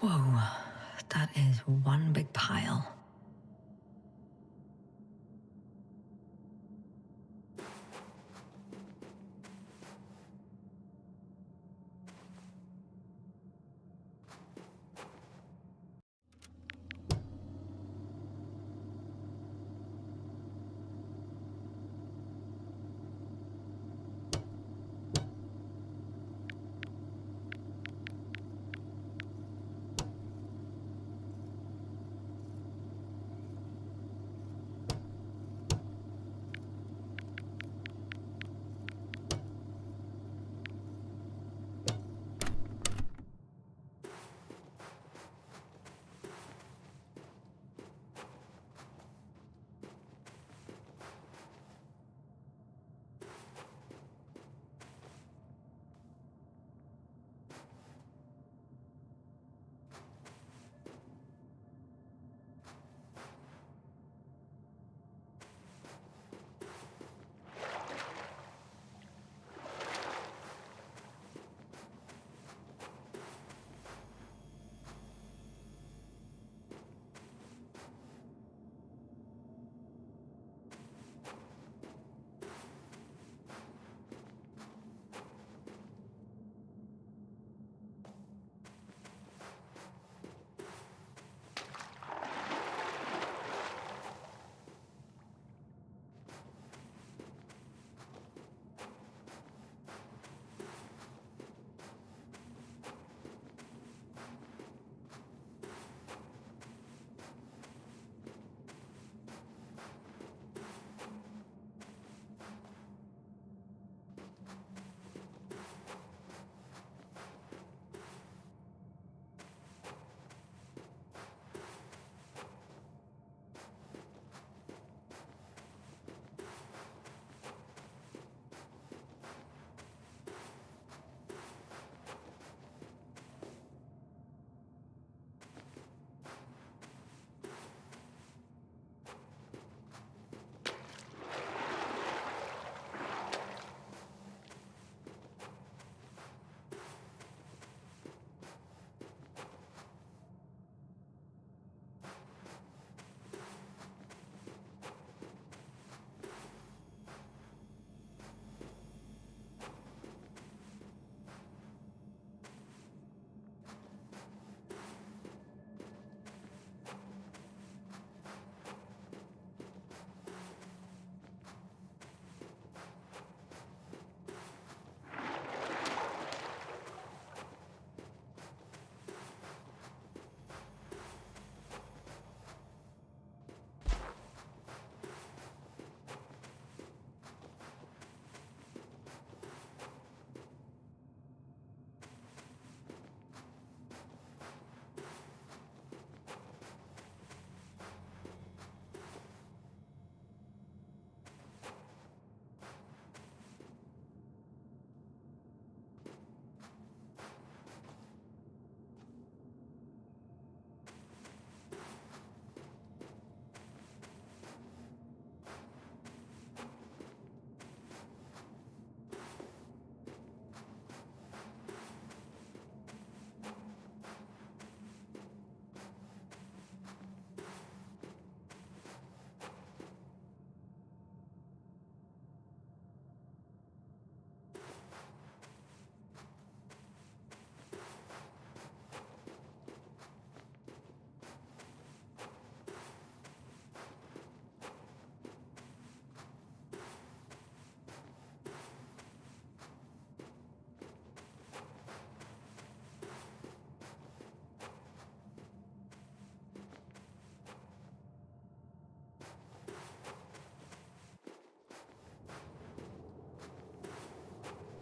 Whoa, that is one big pile.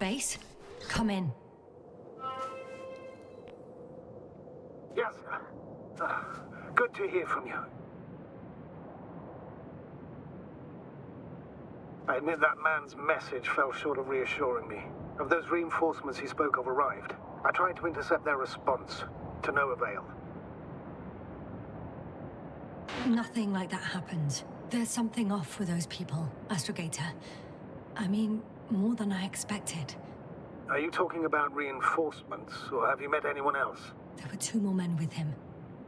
base? Come in. Yes. Good to hear from you. I admit that man's message fell short of reassuring me. Of those reinforcements he spoke of arrived, I tried to intercept their response, to no avail. Nothing like that happened. There's something off with those people, Astrogator. I mean, more than I expected. Are you talking about reinforcements, or have you met anyone else? There were 2 more men with him,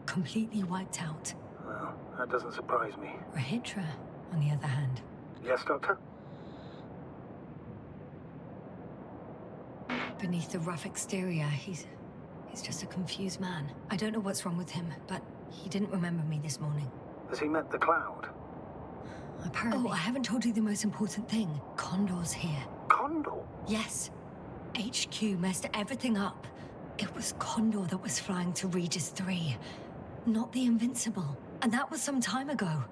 completely wiped out. Well, that doesn't surprise me. Rahitra, on the other hand. Yes, Doctor? Beneath the rough exterior, he's just a confused man. I don't know what's wrong with him, but he didn't remember me this morning. Has he met the Cloud? Apparently. Oh, I haven't told you the most important thing. Condor's here. Condor? Yes. HQ messed everything up. It was Condor that was flying to Regis 3, not the Invincible. And that was some time ago.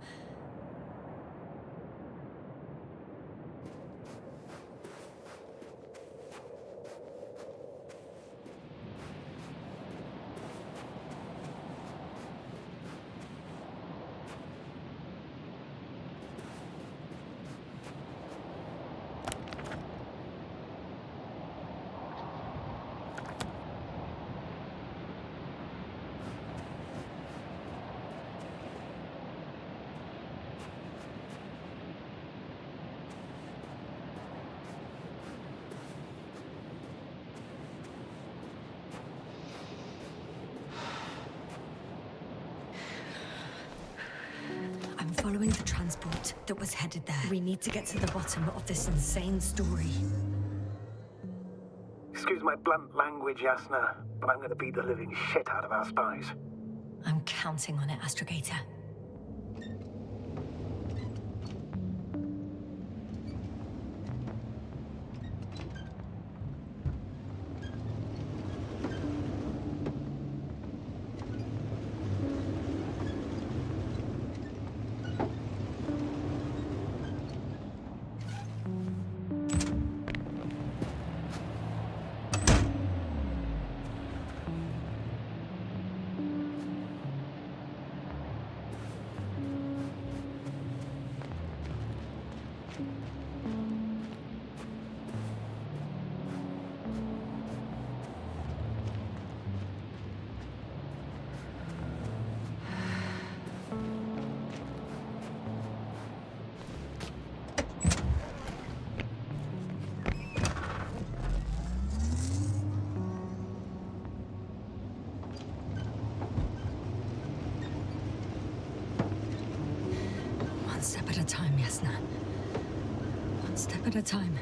Following the transport that was headed there. We need to get to the bottom of this insane story. Excuse my blunt language, Yasna, but I'm gonna beat the living shit out of our spies. I'm counting on it, Astrogator. One step at a time, Yasna. One step at a time.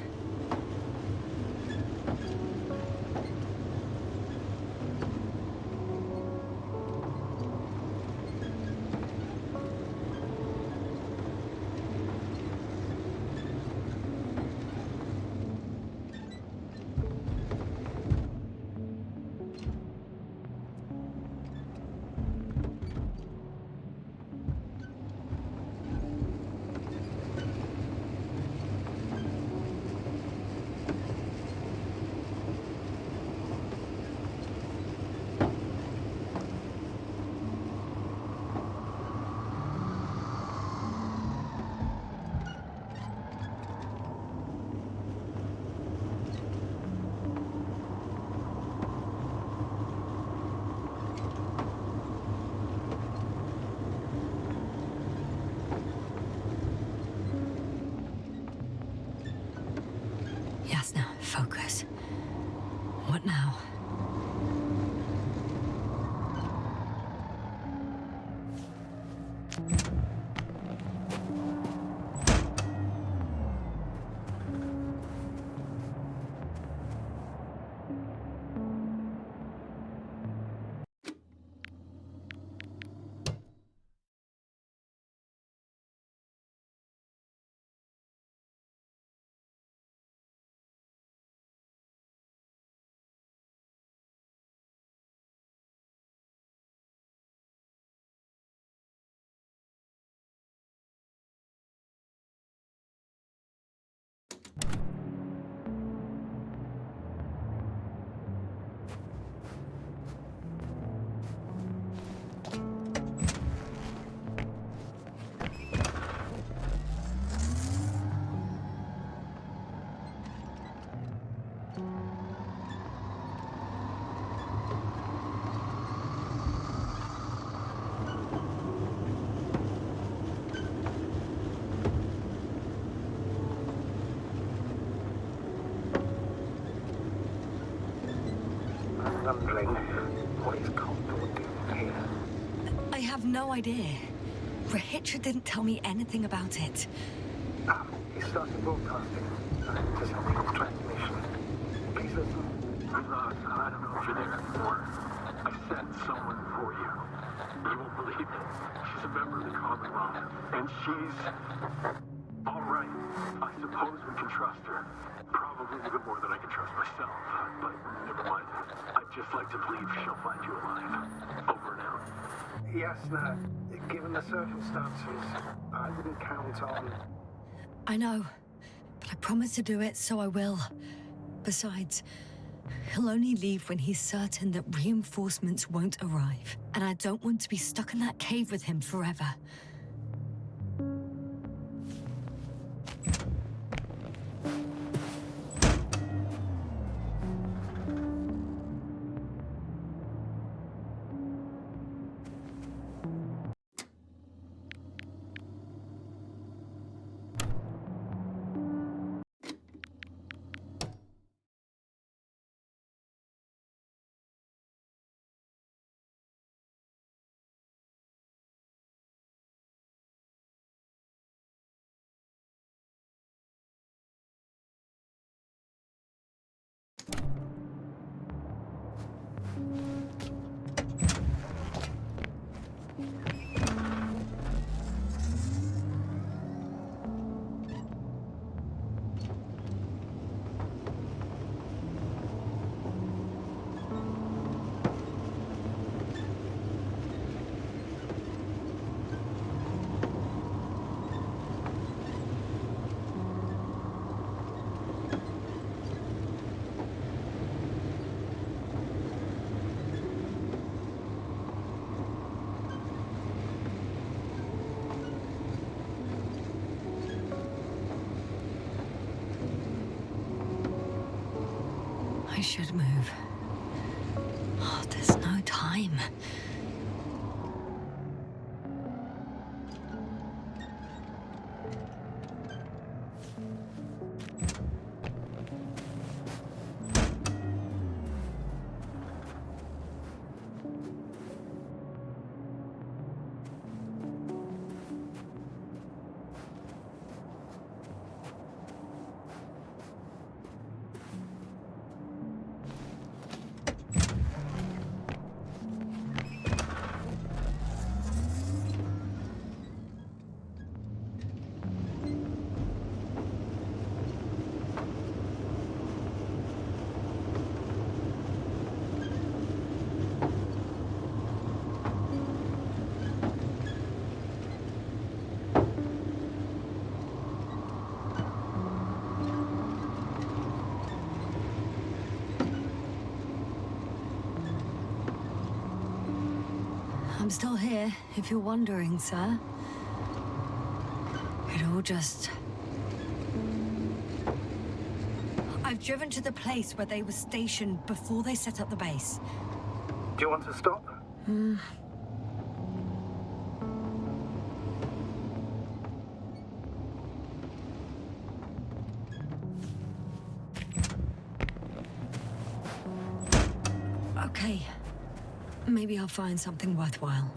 wondering, what is Condor doing here? I have no idea. Rahitra didn't tell me anything about it. He started broadcasting to something off transmission. Please listen. I'm lost. I don't know if you're there anymore. I sent someone for you. You won't believe it. She's a member of the Commonwealth. And she's... all right. I suppose we can trust her. Probably even more than I can trust myself. But never mind. I'd just like to believe she'll find you alive. Over and out. Yes, given the circumstances, I wouldn't count on... I know, but I promised to do it, so I will. Besides, he'll only leave when he's certain that reinforcements won't arrive. And I don't want to be stuck in that cave with him forever. I should move. Oh, there's no time. I'm still here, if you're wondering, sir. It all just... I've driven to the place where they were stationed before they set up the base. Do you want to stop? Okay. Maybe I'll find something worthwhile.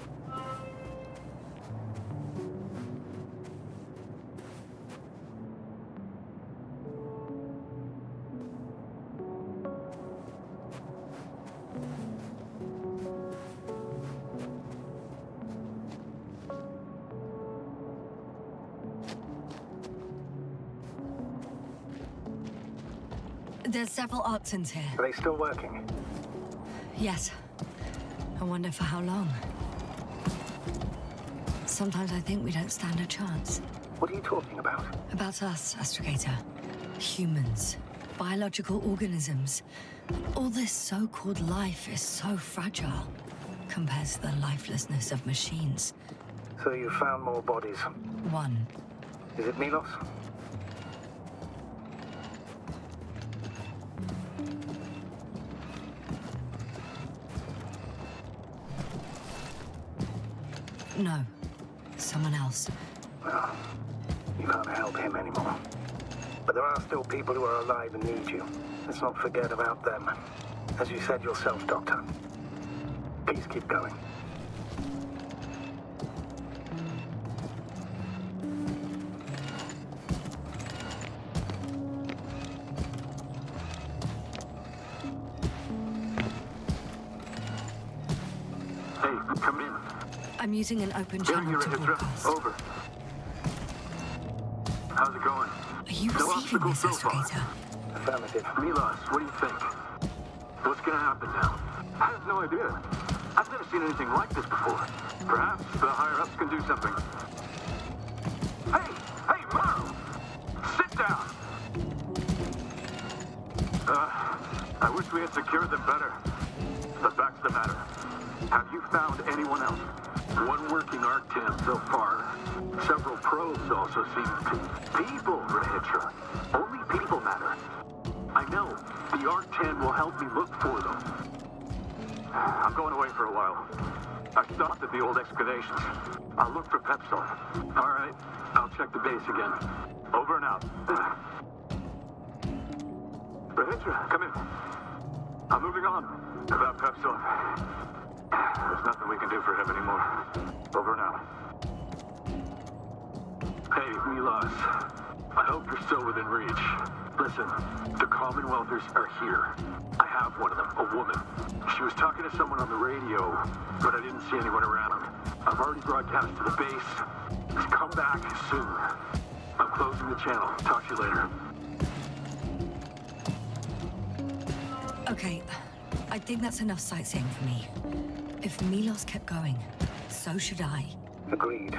There's several artisans here. Are they still working? Yes. I wonder for how long. Sometimes I think we don't stand a chance. What are you talking about? About us, Astrogator. Humans. Biological organisms. All this so-called life is so fragile compared to the lifelessness of machines. So you found more bodies. One. Is it Milos? No. Someone else. Well, you can't help him anymore. But there are still people who are alive and need you. Let's not forget about them. As you said yourself, Doctor. Please keep going. Hey, come in. I'm using an open Yeah, channel you're to a Hydra. broadcast. Over. How's it going? Are you No receiving obstacles this, so far. Astrogator? Affirmative. Milos, what do you think? What's gonna happen now? I have no idea. I've never seen anything like this before. Perhaps the higher-ups can do something. Hey! Hey, Morrow! Sit down! I wish we had secured them better. But back to the matter. Have you found anyone else? One working Arc-10 so far. Several probes also seem to... People, Rahitra. Only people matter. I know. The Arc-10 will help me look for them. I'm going away for a while. I stopped at the old excavations. I'll look for Pepsol. All right. I'll check the base again. Over and out. Rahitra, come in. I'm moving on. About Pepsol. There's nothing we can do for him anymore. Over and out. Hey, Milos. I hope you're still within reach. Listen, the Commonwealthers are here. I have one of them, a woman. She was talking to someone on the radio, but I didn't see anyone around. I've already broadcast to the base. Come back soon. I'm closing the channel. Talk to you later. Okay, I think that's enough sightseeing for me. If Milos kept going, so should I. Agreed.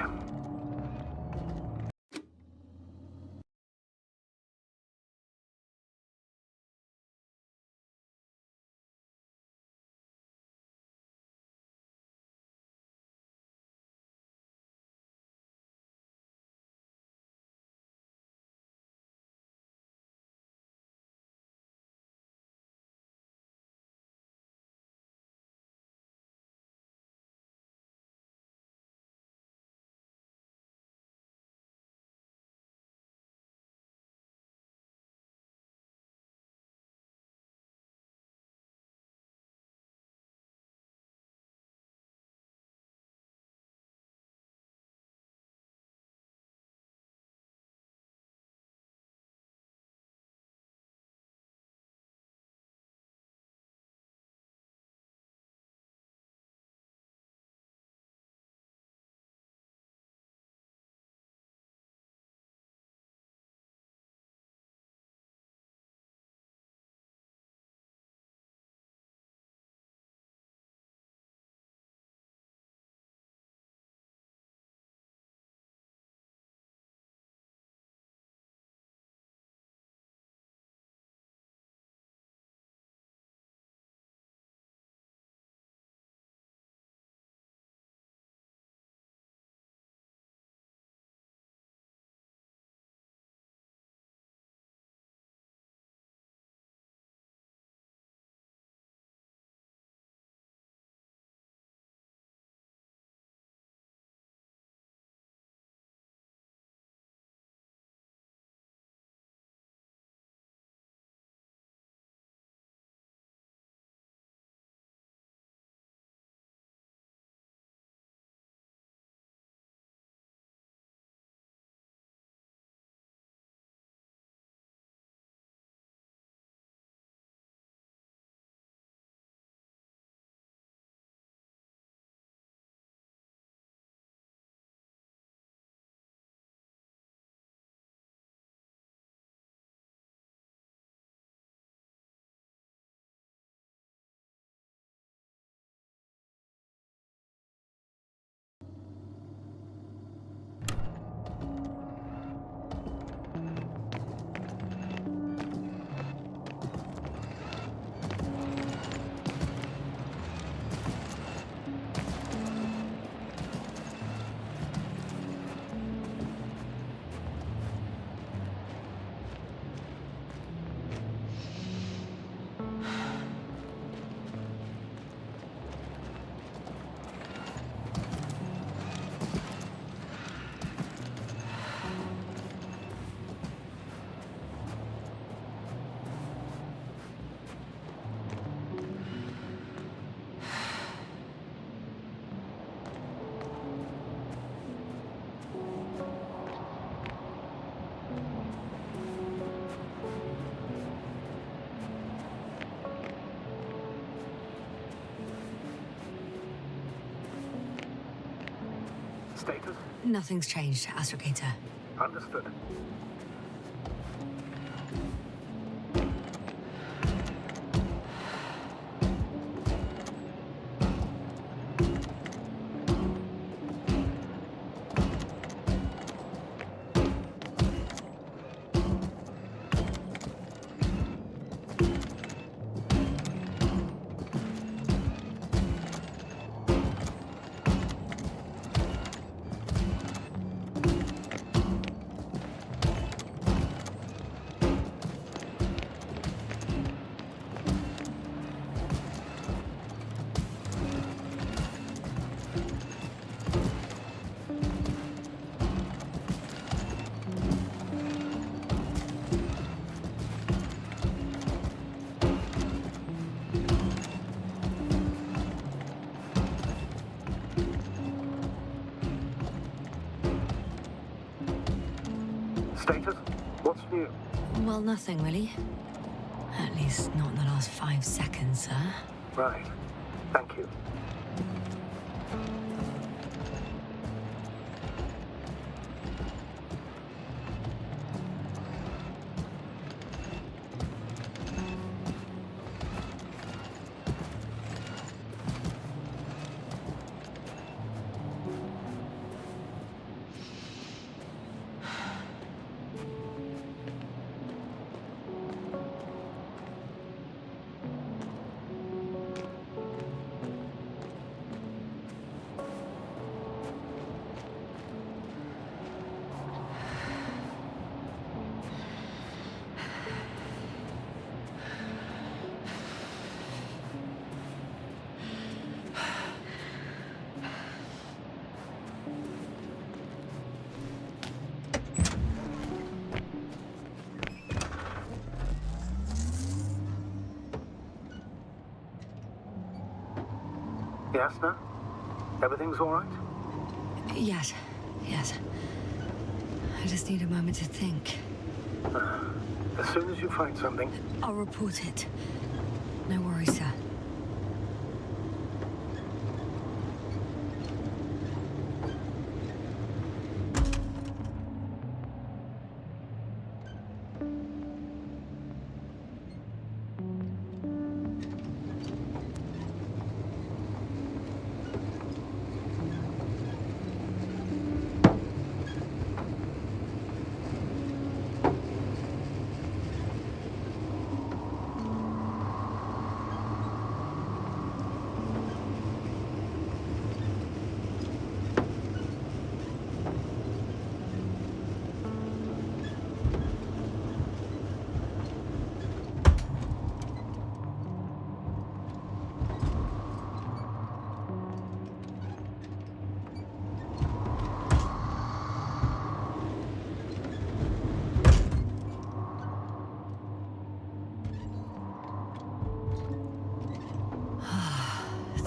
Status? Nothing's changed, Astrogator. Understood. Status? What's new? Well, nothing really. At least not in the last 5 seconds, sir. Right. Thank you. Yes, no? Everything's all right? Yes, yes. I just need a moment to think. As soon as you find something, I'll report it. No worries, sir.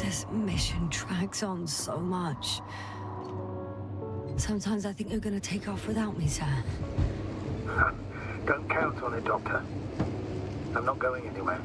This mission drags on so much. Sometimes I think you're gonna take off without me, sir. don't count on it, Doctor. I'm not going anywhere.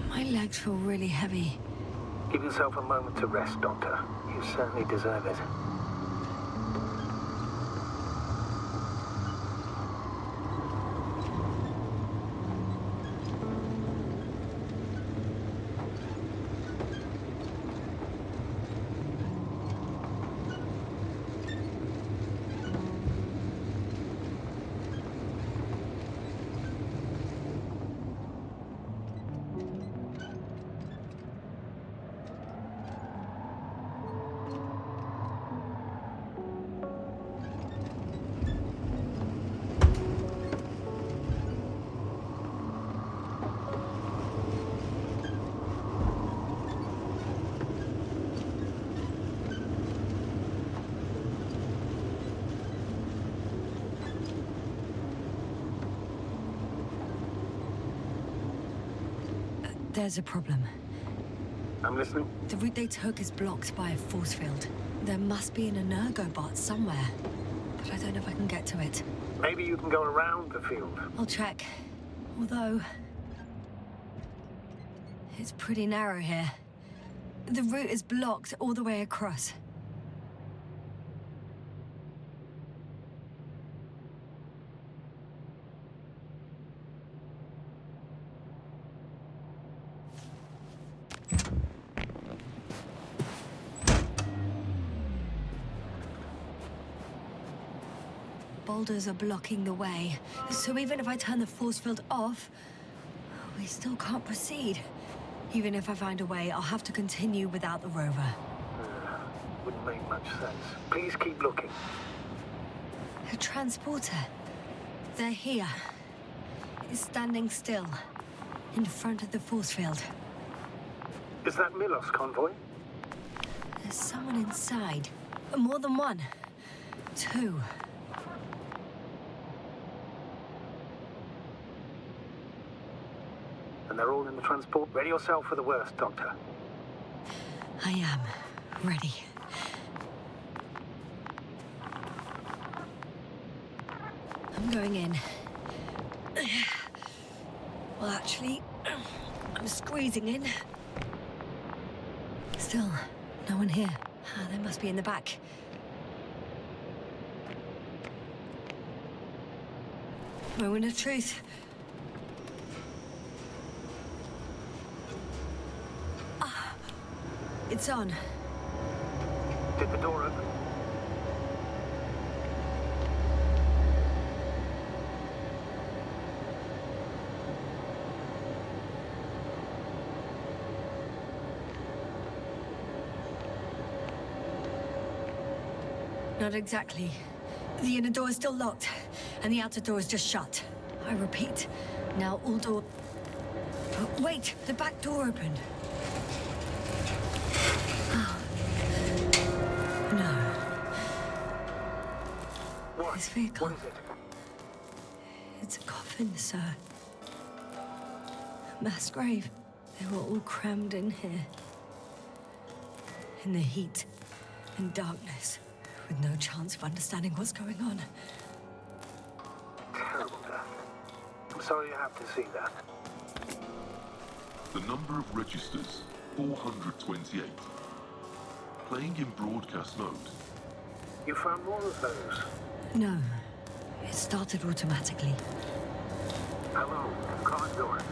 My legs feel really heavy. Give yourself a moment to rest, Doctor. You certainly deserve it. There's a problem. I'm listening. The route they took is blocked by a force field. There must be an energobot somewhere, but I don't know if I can get to it. Maybe you can go around the field. I'll check. Although... it's pretty narrow here. The route is blocked all the way across. Boulders are blocking the way, so even if I turn the force field off, we still can't proceed. Even if I find a way, I'll have to continue without the rover. Wouldn't make much sense. Please keep looking. A transporter. They're here. It's standing still, in front of the force field. Is that Milos convoy? There's someone inside. More than one. Two. And they're all in the transport? Ready yourself for the worst, Doctor. I am. Ready. I'm going in. Well, actually, I'm squeezing in. Still, no one here. Ah, they must be in the back. Moment of truth. Ah, it's on. Did the door open? Not exactly. The inner door is still locked, and the outer door is just shut. I repeat, now all door... Oh, wait, the back door opened. Oh. No. What? This vehicle. What is it? It's a coffin, sir. A mass grave. They were all crammed in here. In the heat and darkness, with no chance of understanding what's going on. Terrible death. I'm sorry you have to see that. The number of registers, 428. Playing in broadcast mode. You found more of those? No, it started automatically. Hello, Condor.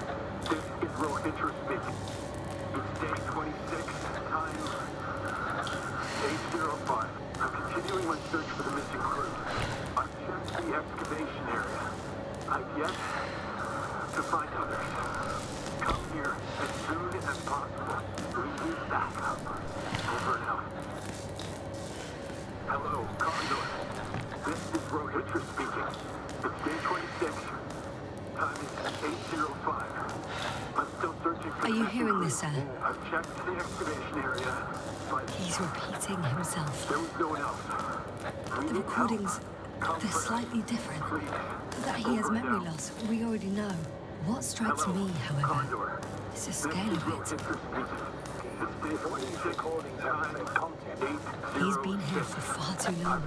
This is Rohitra speaking. It's day 26, time 8:05. I'm continuing my search for the missing crew. I've checked the excavation area. I've yet to find others. Come here as soon as possible. We need backup. Over and out. Hello, Condor. This is Rohitra speaking. It's day 26. Time is 8:05. I'm still searching for Are you hearing this, sir? I've checked the excavation area, but He's repeating himself. there was no one else. We The need recordings, help. they're slightly different. Please. That he has Over and memory out. loss, we already know. What strikes Hello, me, however, Condor. is the This scale is of it. Rohitra speaking. It's day Some of these 26. recordings have the same content. He's been here for far too long.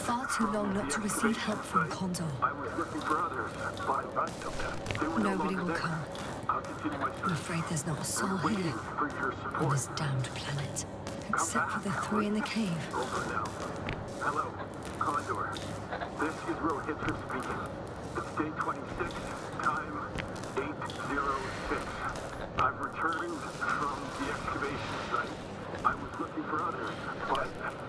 Far too long not to receive help from Condor. I was looking for others, but Right, Doctor. they were no Nobody longer will there. come. I'll continue my I'm search. afraid there's not a soul I'm waiting here for your on support. this damned planet. Except for the three in the cave. Over now. Hello, Condor. This is Rohitra speaking. It's day 26, time 8:06. I've returned from the excavation site. I was looking for others, but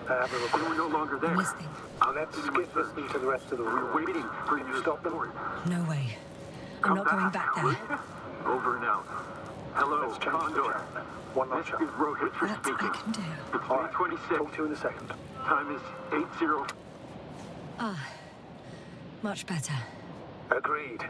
I have a they request. were no longer there. I'm listening. Let's skip listening to the rest of the We're recordings. waiting for you to Stop them. support. No way. I'm Come not going back will there. you? Over and out. Hello, Let's change the Condor. channel. One This notch up. is Rohitra That speaking. I can do. It's All day right. 26. Talk to you in a second. Time is 8:0. Ah, much better. Agreed.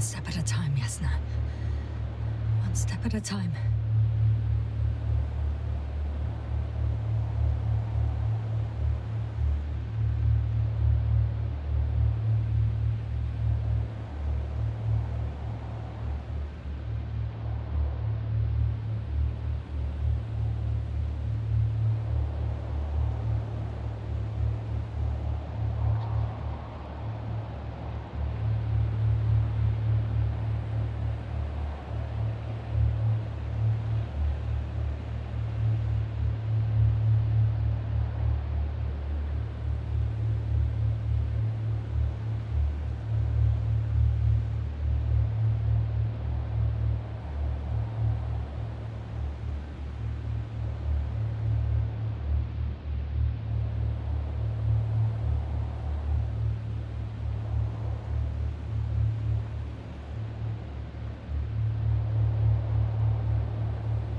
step at a time, Yasna. One step at a time.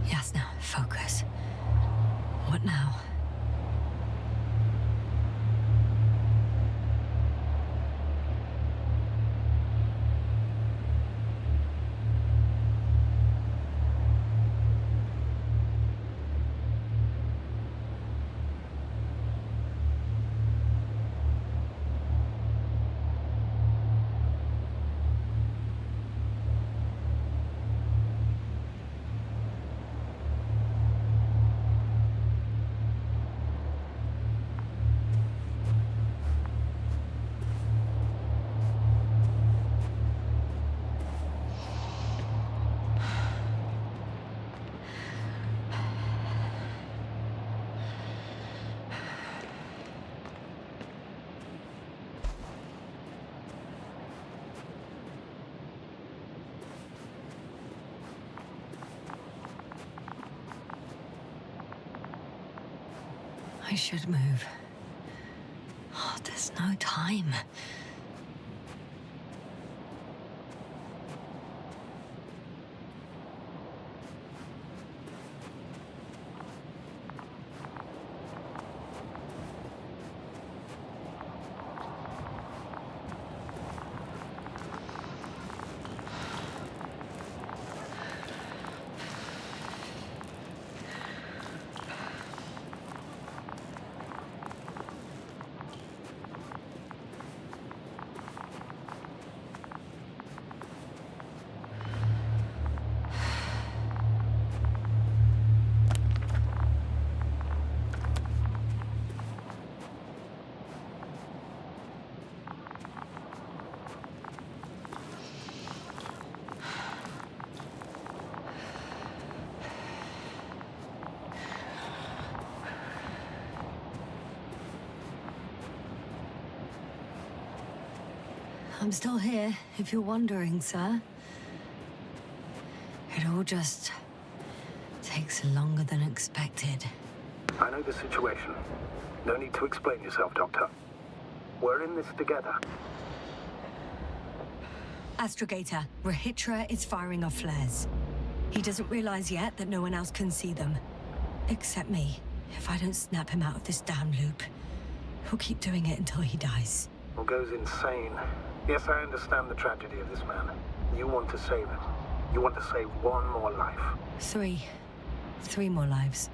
Yasna, focus. What now? I should move. Oh, there's no time. I'm still here, if you're wondering, sir. It all just takes longer than expected. I know the situation. No need to explain yourself, Doctor. We're in this together. Astrogator, Rahitra is firing off flares. He doesn't realize yet that no one else can see them. Except me. If I don't snap him out of this damn loop, he'll keep doing it until he dies. Or goes insane. Yes, I understand the tragedy of this man. You want to save him. You want to save one more life. 3. 3 more lives.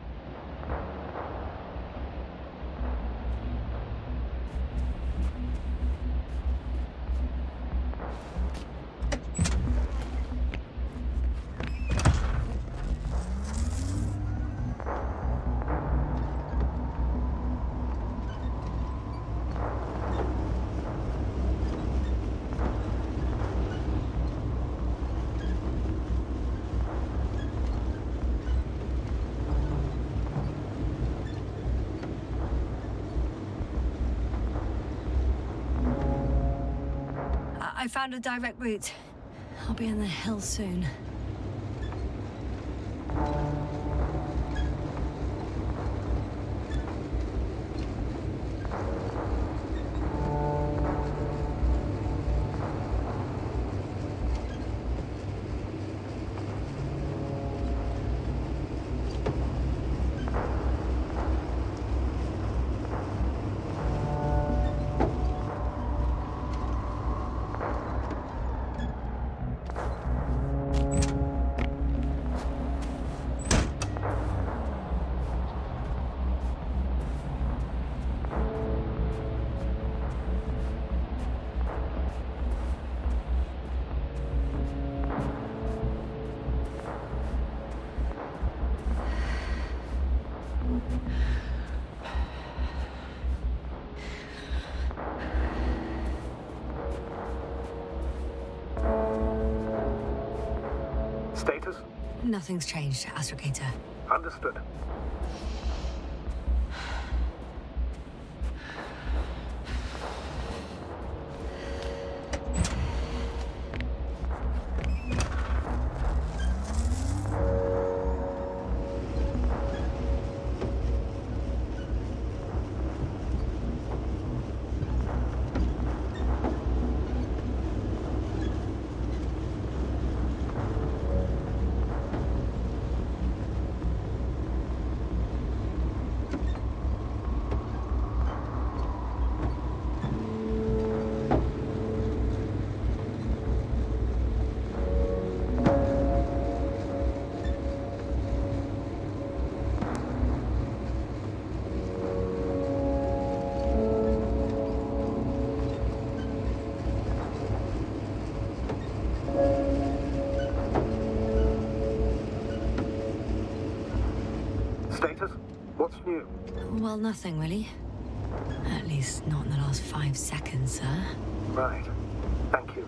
I found a direct route. I'll be in the hills soon. Status? Nothing's changed, Astrogator. Understood. Status? What's new? Well, nothing really. At least not in the last 5 seconds, sir. Right. Thank you.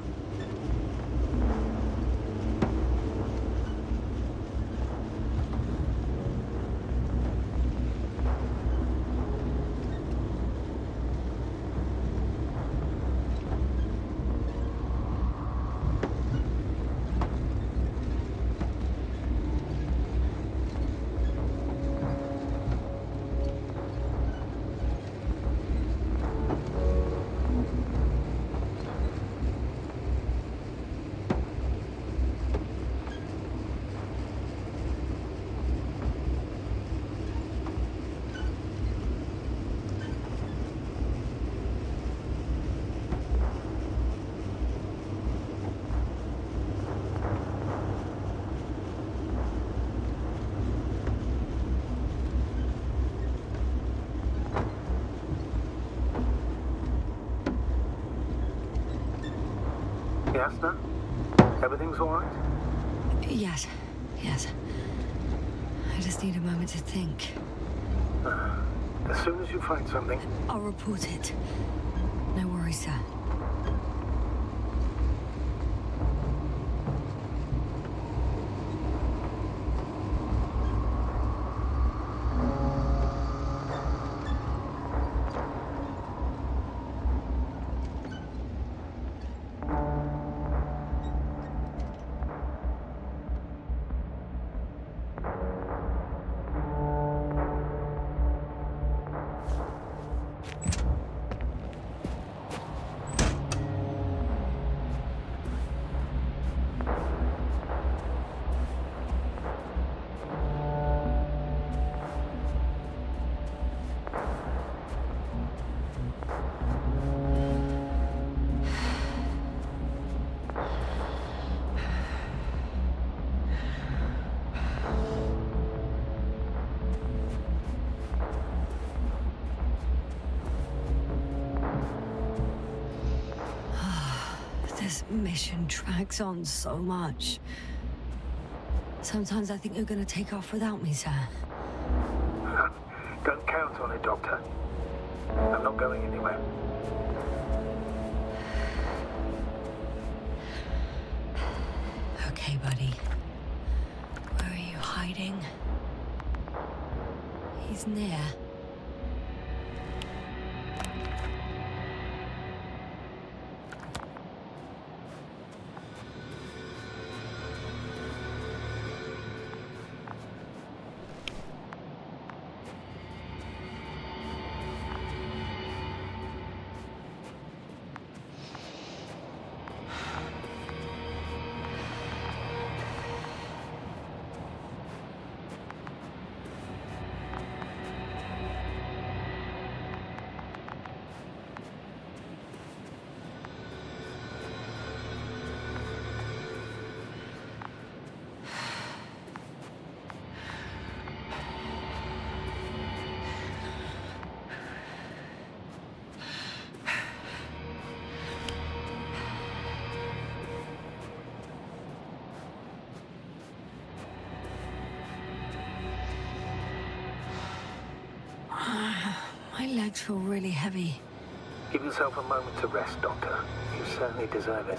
Yes, no? Everything's all right? Yes. I just need a moment to think. As soon as you find something. I'll report it. No worries, sir. This mission drags on so much. Sometimes I think you're gonna take off without me, sir. Don't count on it, Doctor. I'm not going anywhere. Okay, buddy. Where are you hiding? He's near. legs feel really heavy. Give yourself a moment to rest, Doctor. You certainly deserve it.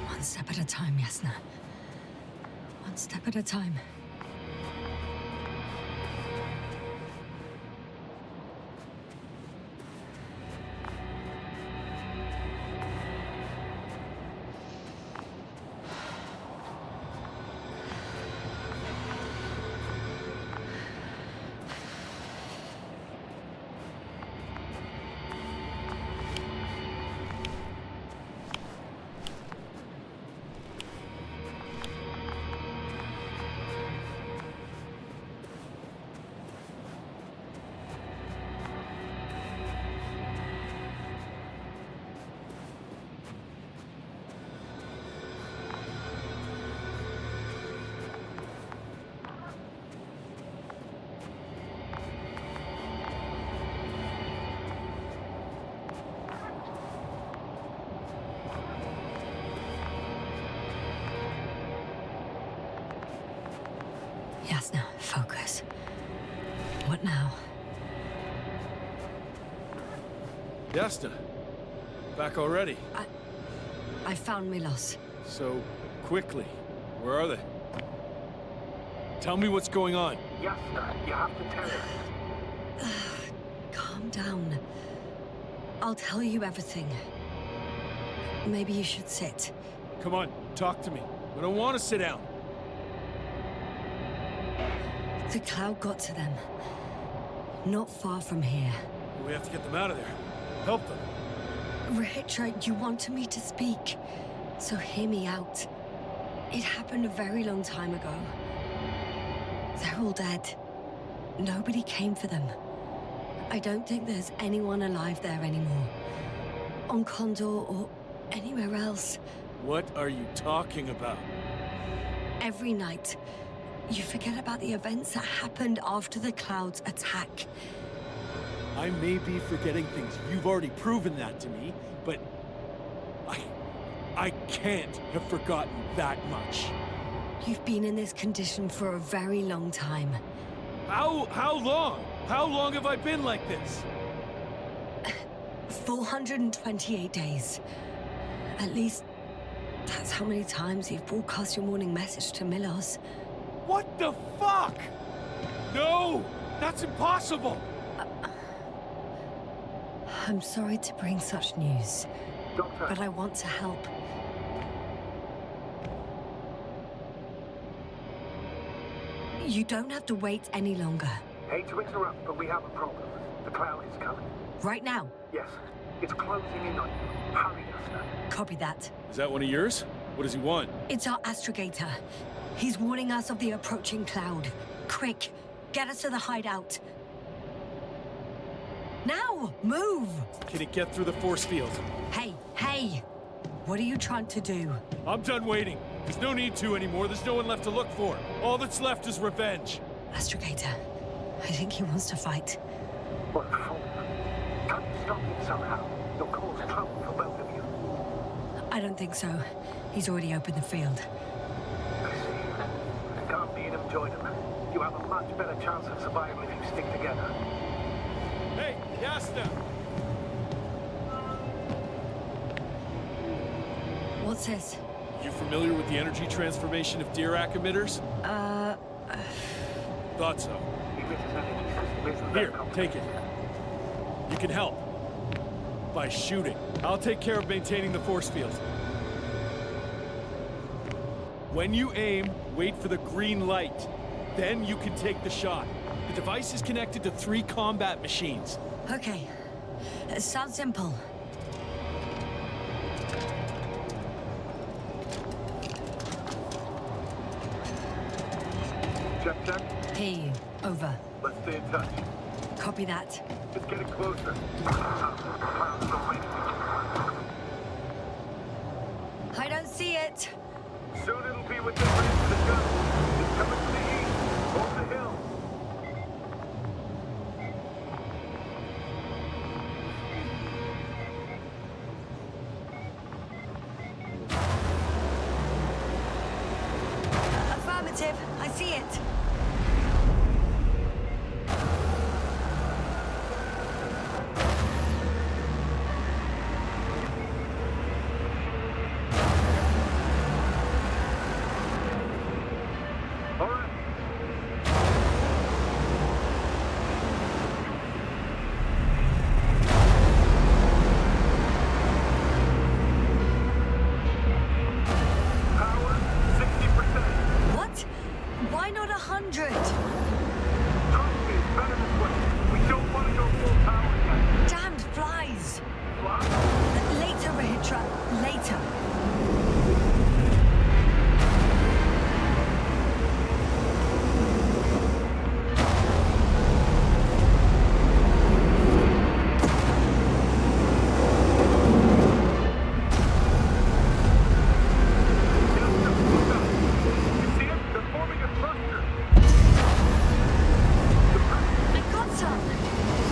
One step at a time, Yasna. One step at a time. Yasna, focus. What now? Yasta, back already. I found Milos. So quickly. Where are they? Tell me what's going on. Yasna, you have to tell us. Calm down. I'll tell you everything. Maybe you should sit. Come on, talk to me. I don't want to sit down. The cloud got to them. Not far from here. We have to get them out of there. Help them. Rahitra, you wanted me to speak, so hear me out. It happened a very long time ago. They're all dead. Nobody came for them. I don't think there's anyone alive there anymore. On Condor or anywhere else. What are you talking about? Every night, you forget about the events that happened after the Cloud's attack. I may be forgetting things. You've already proven that to me, but I can't have forgotten that much. You've been in this condition for a very long time. How long? How long have I been like this? 428 days. At least, that's how many times you've broadcast your morning message to Milos. What the fuck? No! That's impossible! I'm sorry to bring such news, Doctor, but I want to help. You don't have to wait any longer. hate to interrupt, but we have a problem. The cloud is coming. Right now. Yes, it's closing in on you. Hurry, Yasna. Copy that. Is that one of yours? What does he want? It's our astrogator. He's warning us of the approaching cloud. Quick, get us to the hideout. Now, move! Can it get through the force field? Hey, hey! What are you trying to do? I'm done waiting. There's no need to anymore. There's no one left to look for. All that's left is revenge. Astrogator, I think he wants to fight. What for? Can't you stop it somehow? You'll cause trouble for both of you. I don't think so. He's already opened the field. I see. Can't beat him, join him. You have a much better chance of survival if you stick together. Hey, Yasna! What's this? You familiar with the energy transformation of Dirac emitters? Thought so. Emitters energy system isn't Here, that take it. You can help. By shooting. I'll take care of maintaining the force field. When you aim, wait for the green light. Then you can take the shot. The device is connected to 3 combat machines. Okay. Sounds simple. Check. Hear you. Over. Let's stay in touch. Copy that. It's getting closer. Clouds are waiting. I don't see it. Soon it'll be within range of the gun. It's coming to the east. Over the hill. Affirmative. I see it. All right. Power 60%. What? Why not 100? Trust me, it's better this way. We don't want to go full power yet. Damned flies. Fly. Later, Rahitra. Later. You see it? They're forming a cluster. I got some.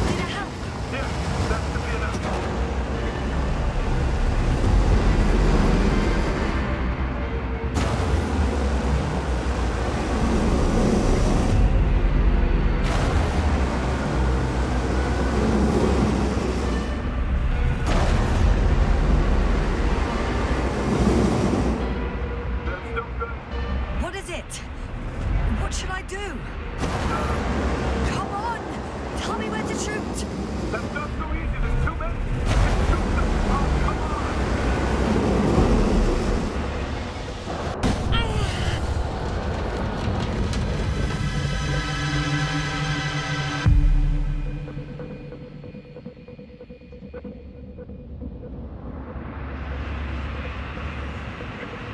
Did it help? Yeah, that should be enough. That's no good. What is it? What should I do? Come on! Tell me where to shoot! That's not so easy. There's too many. Just shoot them. Oh, come on.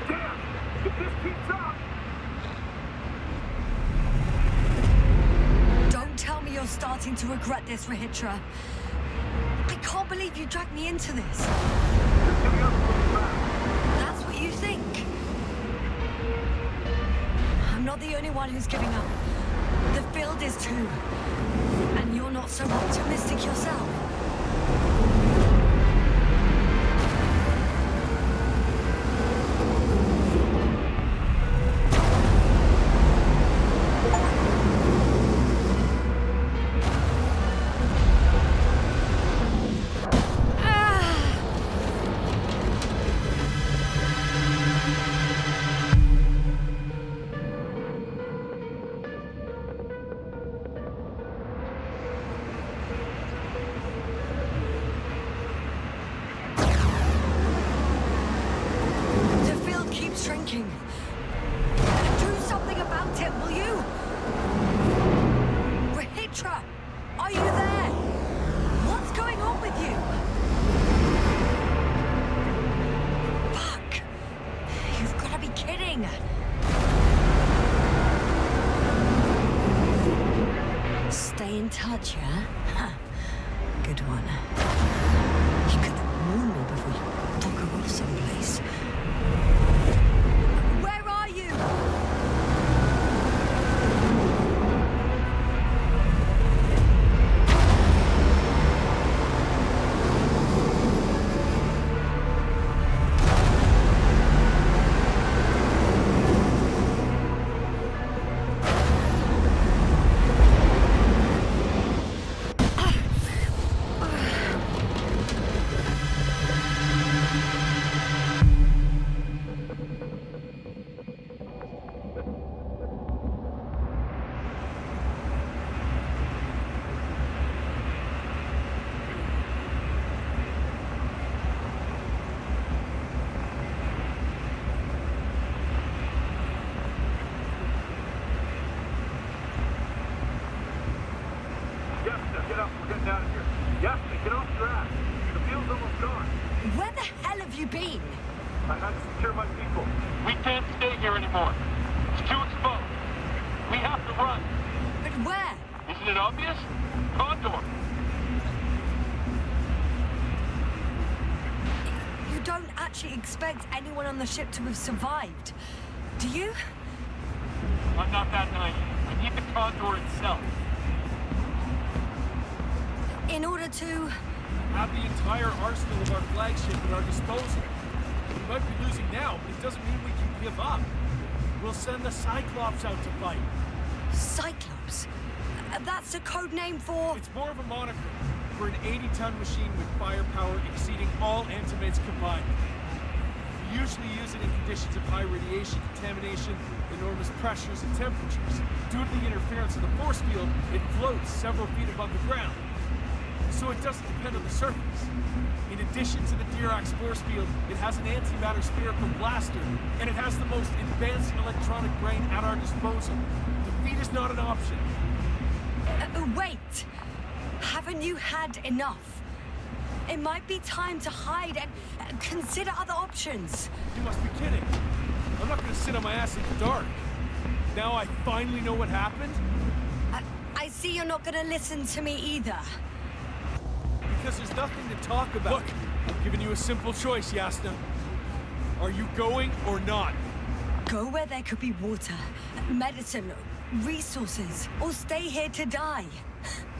Damn! If this keeps up, Don't tell me you're starting to regret this, Rahitra. I can't believe you dragged me into this. it's giving up a little fast. That's what you think. I'm not the only one who's giving up. The field is too. And you're not so optimistic yourself. The field keeps shrinking. Do something about it, will you? Rahitra, are you there? What's going on with you? Fuck. You've got to be kidding. Stay in touch, yeah? Huh. Good one. You could have warned me before you bugger off someplace. Where are you? Get off your ass. The field's almost gone. Where the hell have you been? I had to secure my people. We can't stay here anymore. It's too exposed. We have to run. But where? Isn't it obvious? Condor. You don't actually expect anyone on the ship to have survived, do you? I'm not that naive. I need the Condor itself. In order to... Have the entire arsenal of our flagship at our disposal. We might be losing now, but it doesn't mean we can give up. We'll send the Cyclops out to fight. Cyclops? That's a code name for... It's more of a moniker for an 80-ton machine with firepower exceeding all Antimates combined. We usually use it in conditions of high radiation contamination, enormous pressures and temperatures. Due to the interference of the force field, it floats several feet above the ground. So it doesn't depend on the surface. In addition to the Dirac force field, it has an antimatter spherical blaster, and it has the most advanced electronic brain at our disposal. Defeat is not an option. Wait! Haven't you had enough? It might be time to hide and consider other options. You must be kidding. I'm not gonna sit on my ass in the dark. Now I finally know what happened? I see you're not gonna listen to me either. Because there's nothing to talk about. Look, I'm giving you a simple choice, Yasna. Are you going or not? Go where there could be water, medicine, resources, or stay here to die.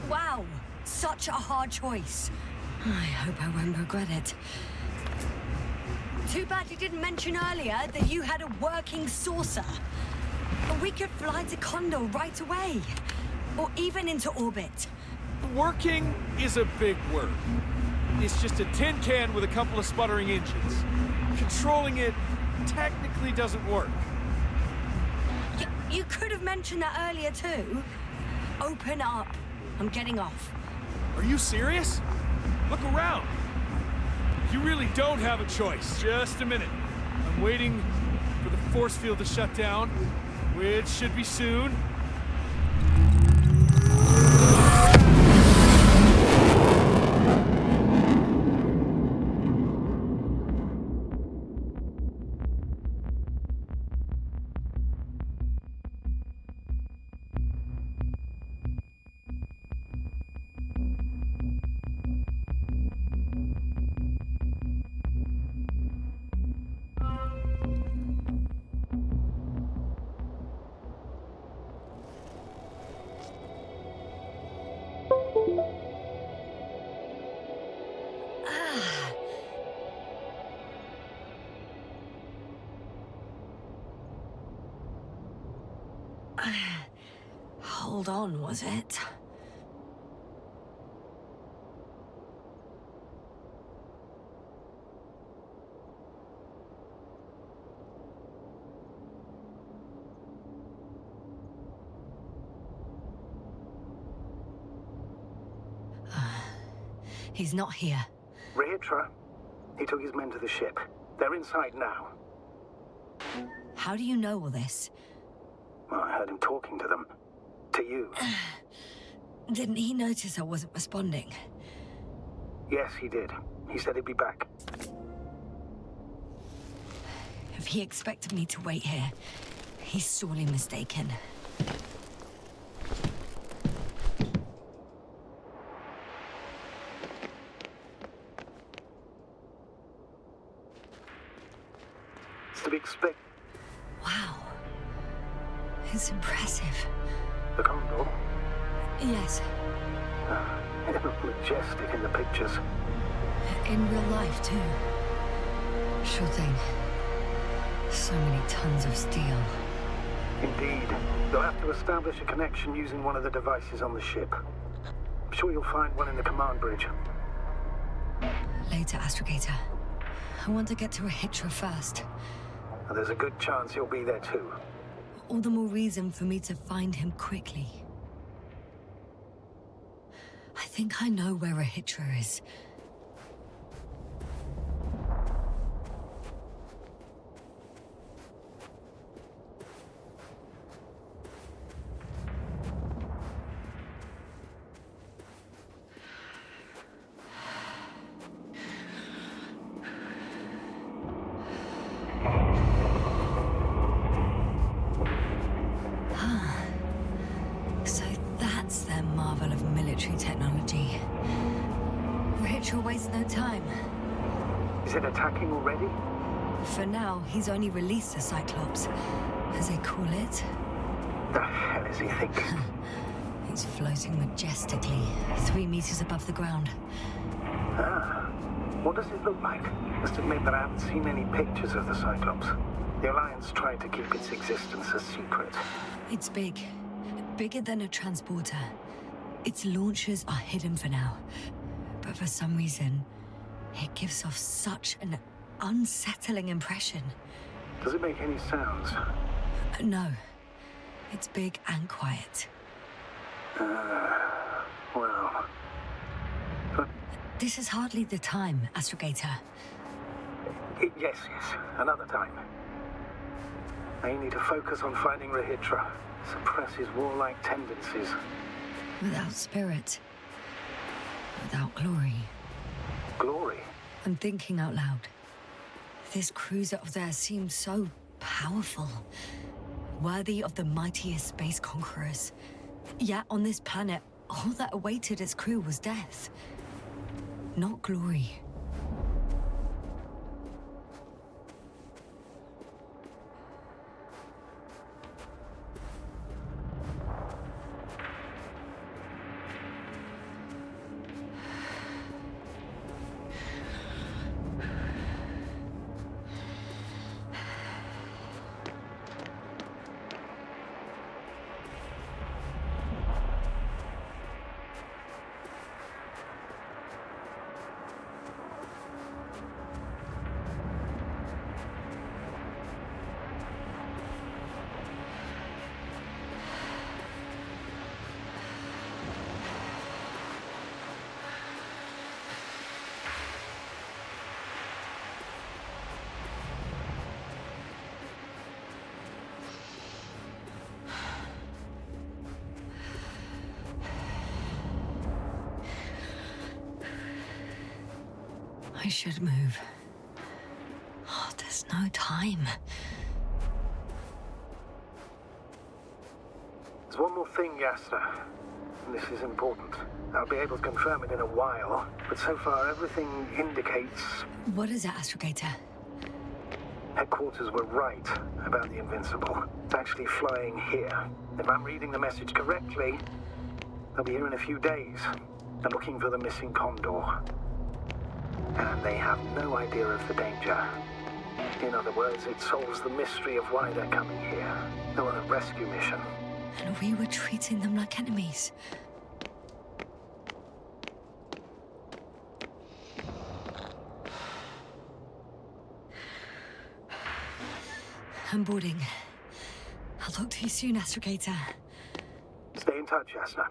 Wow, such a hard choice. I hope I won't regret it. Too bad you didn't mention earlier that you had a working saucer. We could fly to Condor right away, or even into orbit. Working is a big word. It's just a tin can with a couple of sputtering engines. Controlling it technically doesn't work. You could have mentioned that earlier too. Open up. I'm getting off. Are you serious? Look around. You really don't have a choice. Just a minute. I'm waiting for the force field to shut down, which should be soon. Hold on, was it? He's not here. Rehitra? He took his men to the ship. They're inside now. How do you know all this? Well, I heard him talking to them. To you. Didn't he notice I wasn't responding? Yes, he did. He said he'd be back. If he expected me to wait here, he's sorely mistaken. It's to be expected. Wow. It's impressive. The Condor? Yes. It looked majestic in the pictures. In real life, too. Sure thing. So many tons of steel. Indeed. You'll have to establish a connection using one of the devices on the ship. I'm sure you'll find one in the command bridge. Later, Astrogator. I want to get to Rehitra first. And there's a good chance he'll be there too. All the more reason for me to find him quickly. I think I know where Rehitra is. A marvel of military technology. Rachel wastes no time. Is it attacking already? For now, he's only released the Cyclops, as they call it. The hell is he thinking? It's floating majestically, 3 meters above the ground. Ah, what does it look like? Must admit that I haven't seen any pictures of the Cyclops. The Alliance tried to keep its existence a secret. It's big. Bigger than a transporter. Its launchers are hidden for now. But for some reason, it gives off such an unsettling impression. Does it make any sounds? No. It's big and quiet. Well... But... This is hardly the time, Astrogator. Yes, another time. I need to focus on finding Rahitra. Suppress his warlike tendencies. Without spirit. Without glory. Glory? I'm thinking out loud. This cruiser of theirs seems so powerful. Worthy of the mightiest space conquerors. Yet on this planet, all that awaited its crew was death. Not glory. I should move. Oh, there's no time. There's one more thing, Yasna. And this is important. I'll be able to confirm it in a while, but so far everything indicates... What is it, Astrogator? Headquarters were right about the Invincible. It's actually flying here. If I'm reading the message correctly, they'll be here in a few days. They're looking for the missing Condor. And they have no idea of the danger. In other words, it solves the mystery of why they're coming here. They're on a rescue mission. And we were treating them like enemies. I'm boarding. I'll talk to you soon, Astrogator. Stay in touch, Yasna.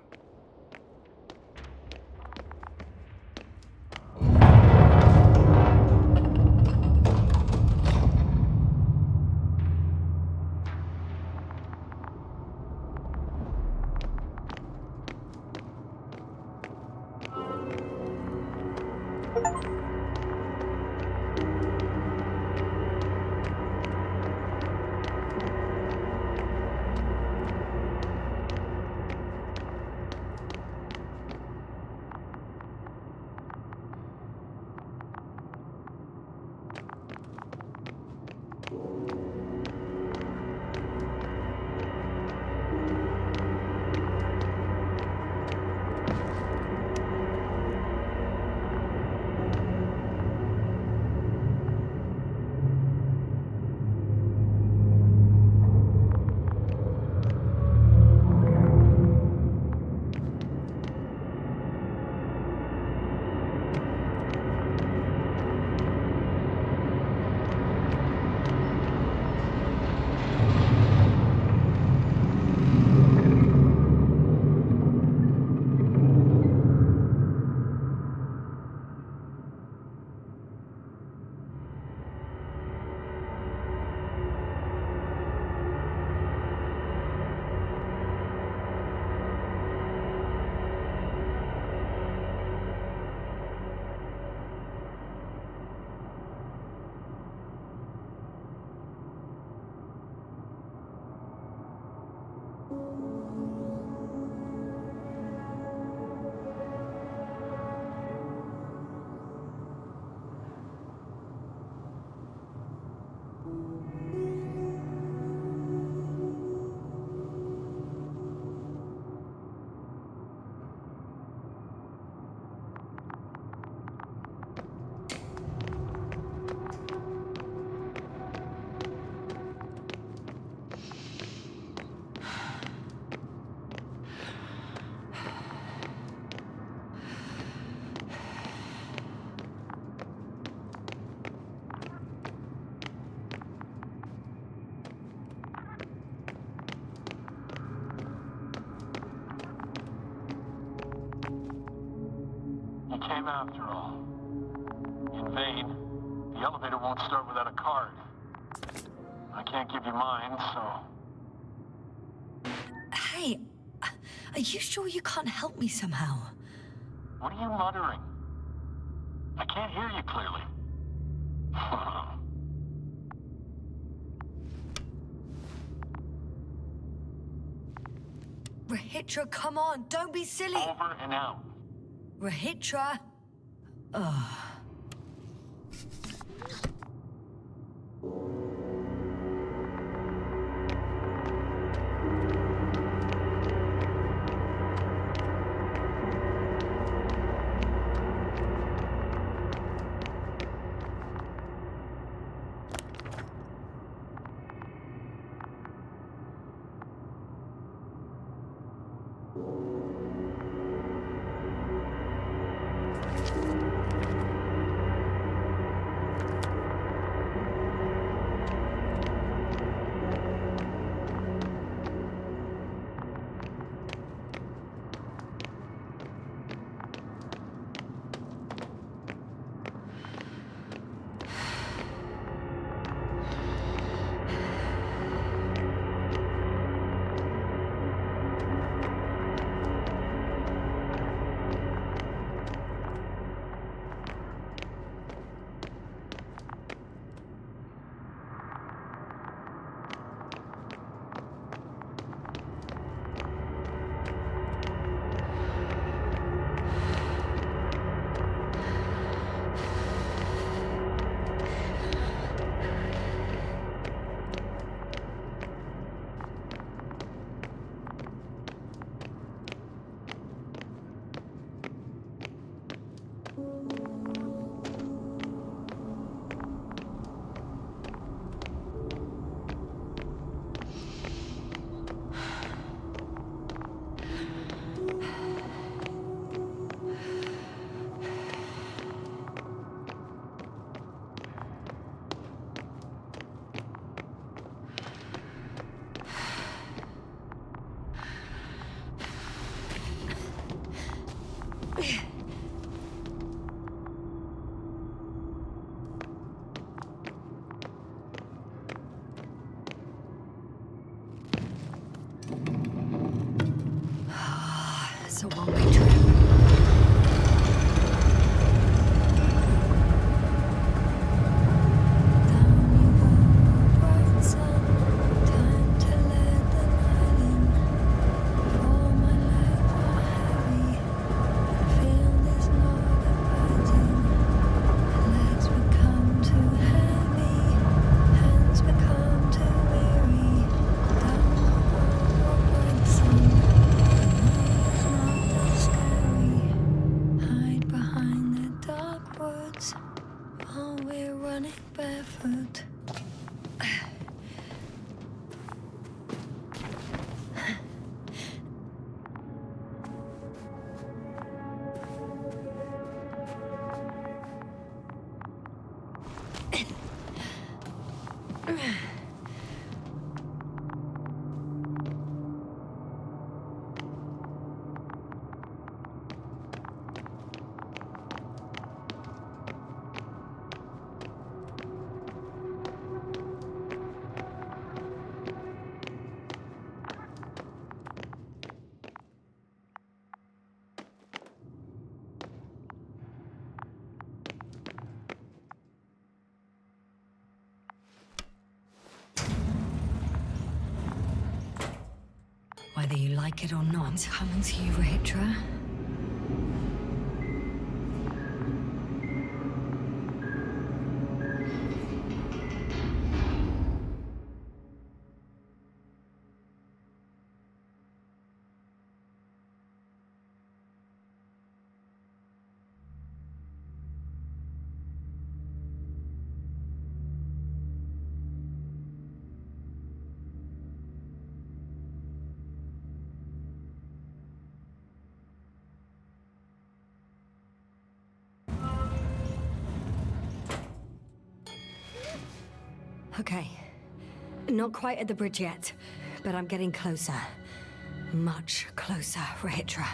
came after all. In vain. The elevator won't start without a card. I can't give you mine, so... Hey, are you sure you can't help me somehow? What are you muttering? I can't hear you clearly. Rahitra, come on, don't be silly. Over and out. Rahitra. Ugh. It's a one-way trip. Barefoot. Whether you like it or not, I'm coming to you, Rahitra. Okay. Not quite at the bridge yet, but I'm getting closer. Much closer, Rahitra.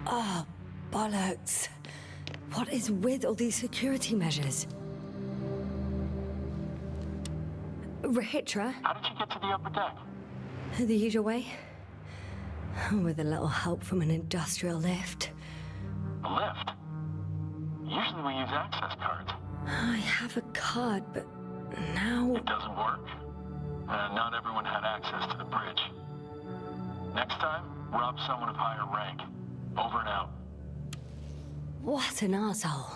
Oh, bollocks. What is with all these security measures? Rahitra, How did you get to the upper deck? the usual way. With a little help from an industrial lift. A lift? Usually we use access cards. I have a card, but now... It doesn't work. Not everyone had access to the bridge. Next time, rob someone of higher rank. Over and out. What an arsehole.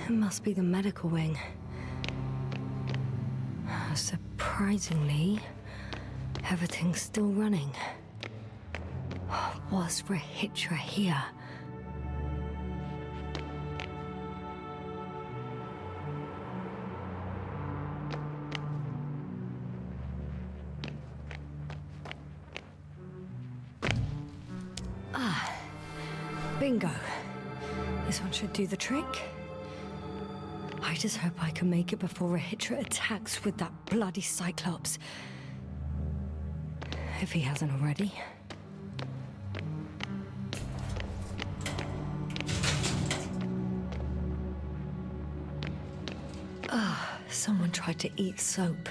It must be the medical wing. Surprisingly, everything's still running. Was Rahitra here? Ah, bingo. This one should do the trick. I just hope I can make it before Rahitra attacks with that bloody Cyclops. If he hasn't already. Someone tried to eat soap.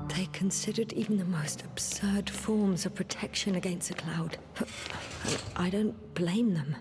They considered even the most absurd forms of protection against a cloud. But I don't blame them.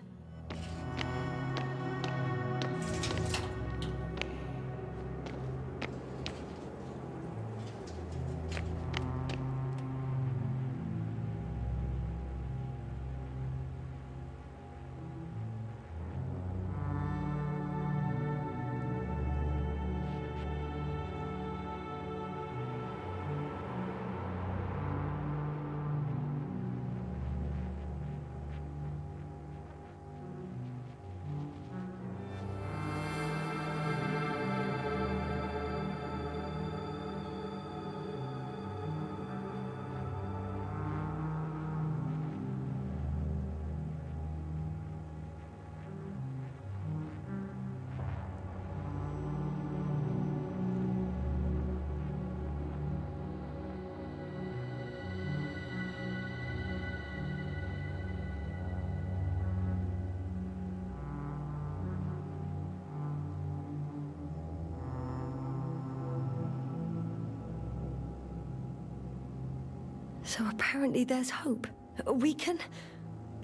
So apparently there's hope. We can...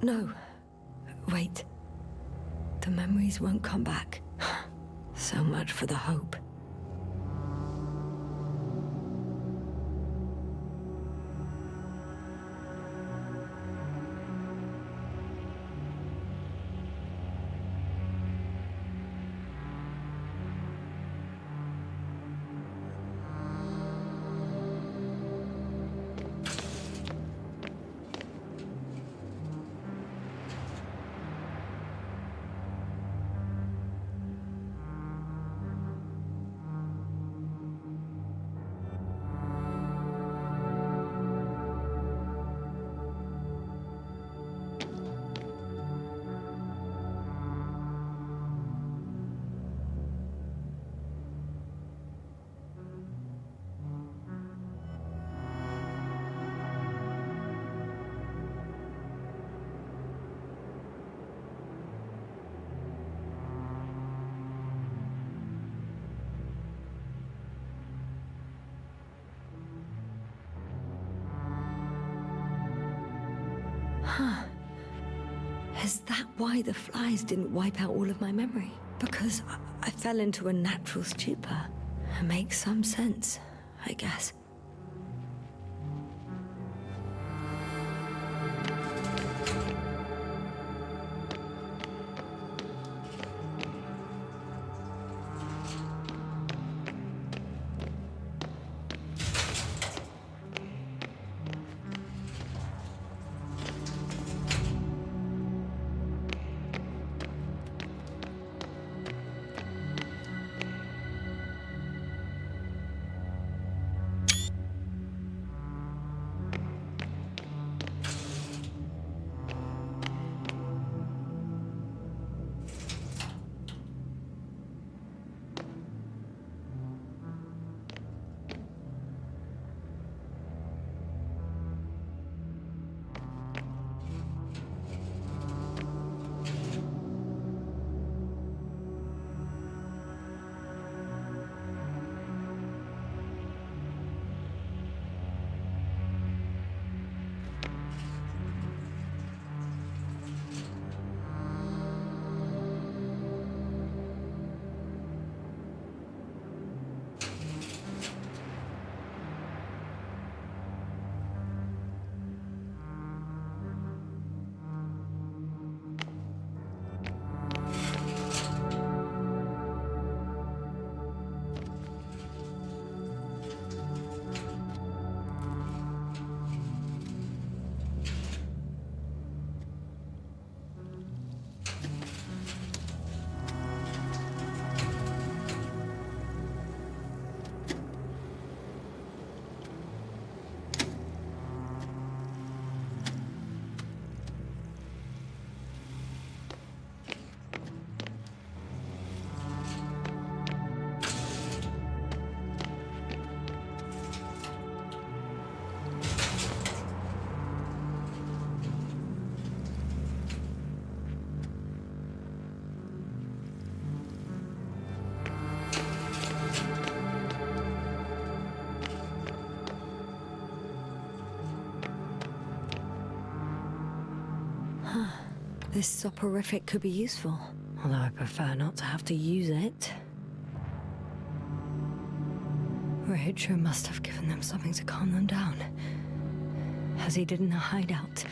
No. Wait. The memories won't come back. So much for the hope. Is that why the flies didn't wipe out all of my memory? Because I fell into a natural stupor. It makes some sense, I guess. This soporific could be useful, although I prefer not to have to use it. Rachel must have given them something to calm them down, as he did in a hideout.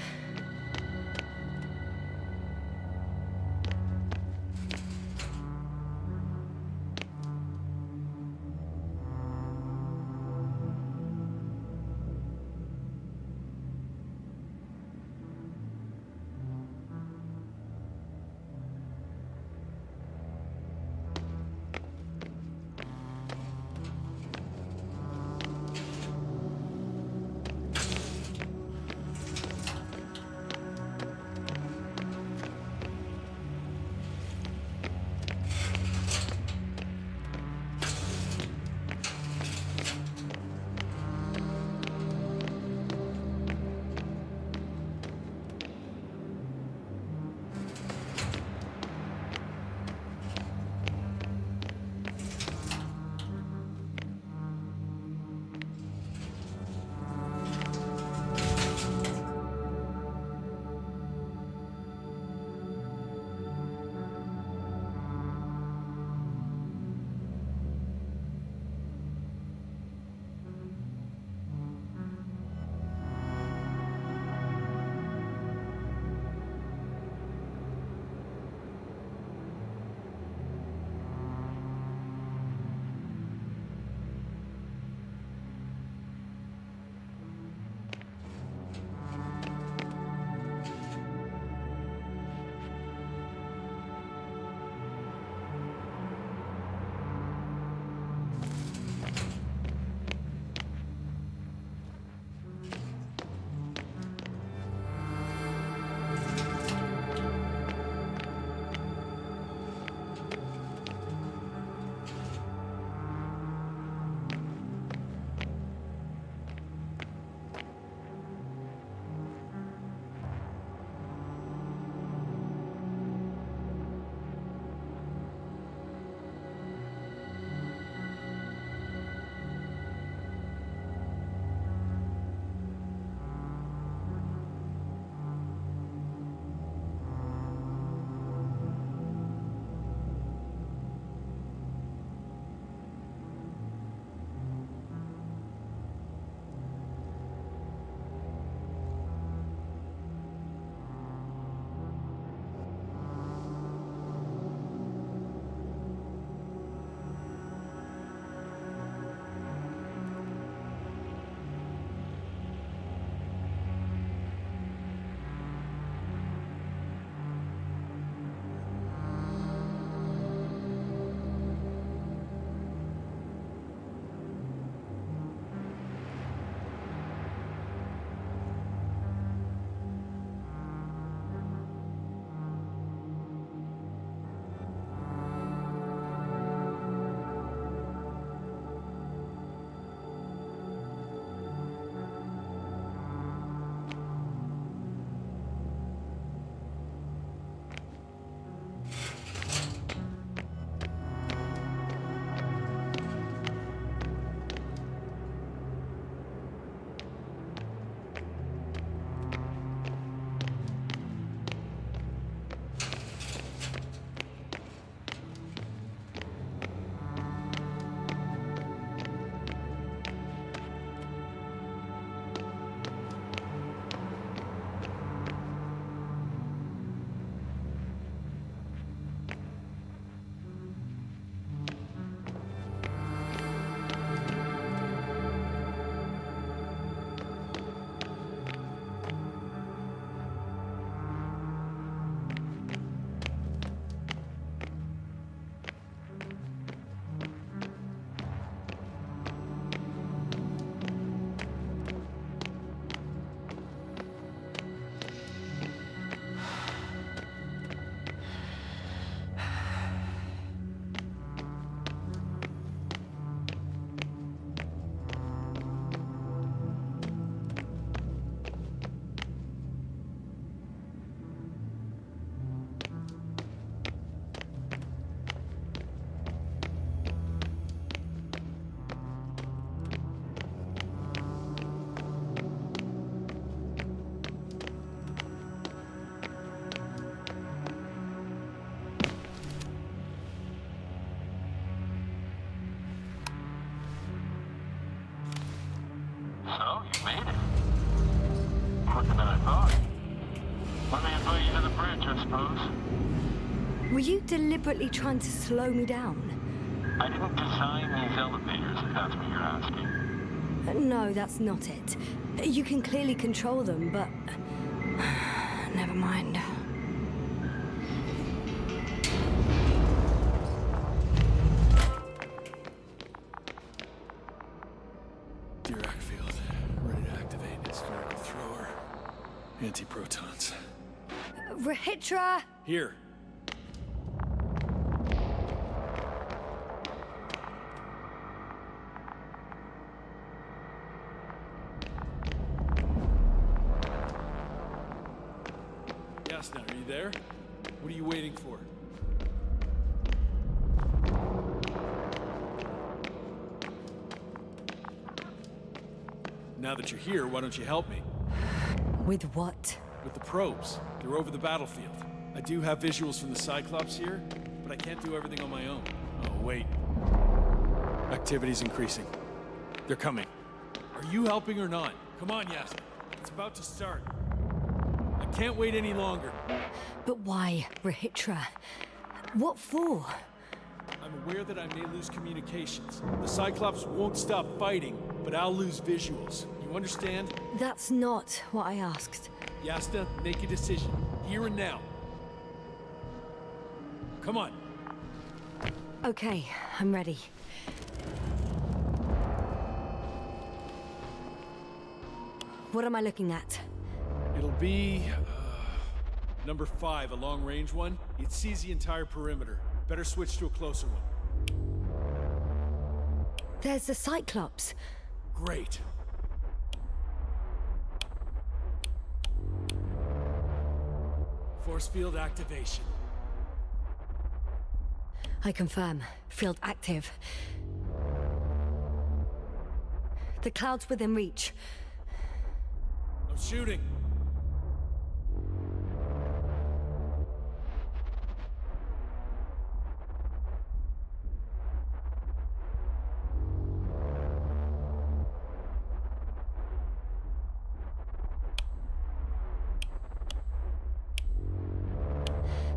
invite you to the bridge, I suppose. Were you deliberately trying to slow me down? I didn't design these elevators, if that's what you're asking. No, that's not it. You can clearly control them, but... Never mind. Dirac field. Ready to activate its spherical thrower. Anti-protons. Rahitra! Here. Yasna, are you there? What are you waiting for? Now that you're here, why don't you help me? With what? With the probes. They're over the battlefield. I do have visuals from the Cyclops here, but I can't do everything on my own. Oh, wait. Activity's increasing. They're coming. Are you helping or not? Come on, Yasna. It's about to start. I can't wait any longer. But why, Rahitra? What for? I'm aware that I may lose communications. The Cyclops won't stop fighting, but I'll lose visuals. You understand? That's not what I asked. Yasna, make a decision. Here and now. Come on. Okay, I'm ready. What am I looking at? It'll be... number 5, a long-range one. It sees the entire perimeter. Better switch to a closer one. There's the Cyclops. Great. Force field activation. I confirm. Field active. The cloud's within reach. I'm shooting.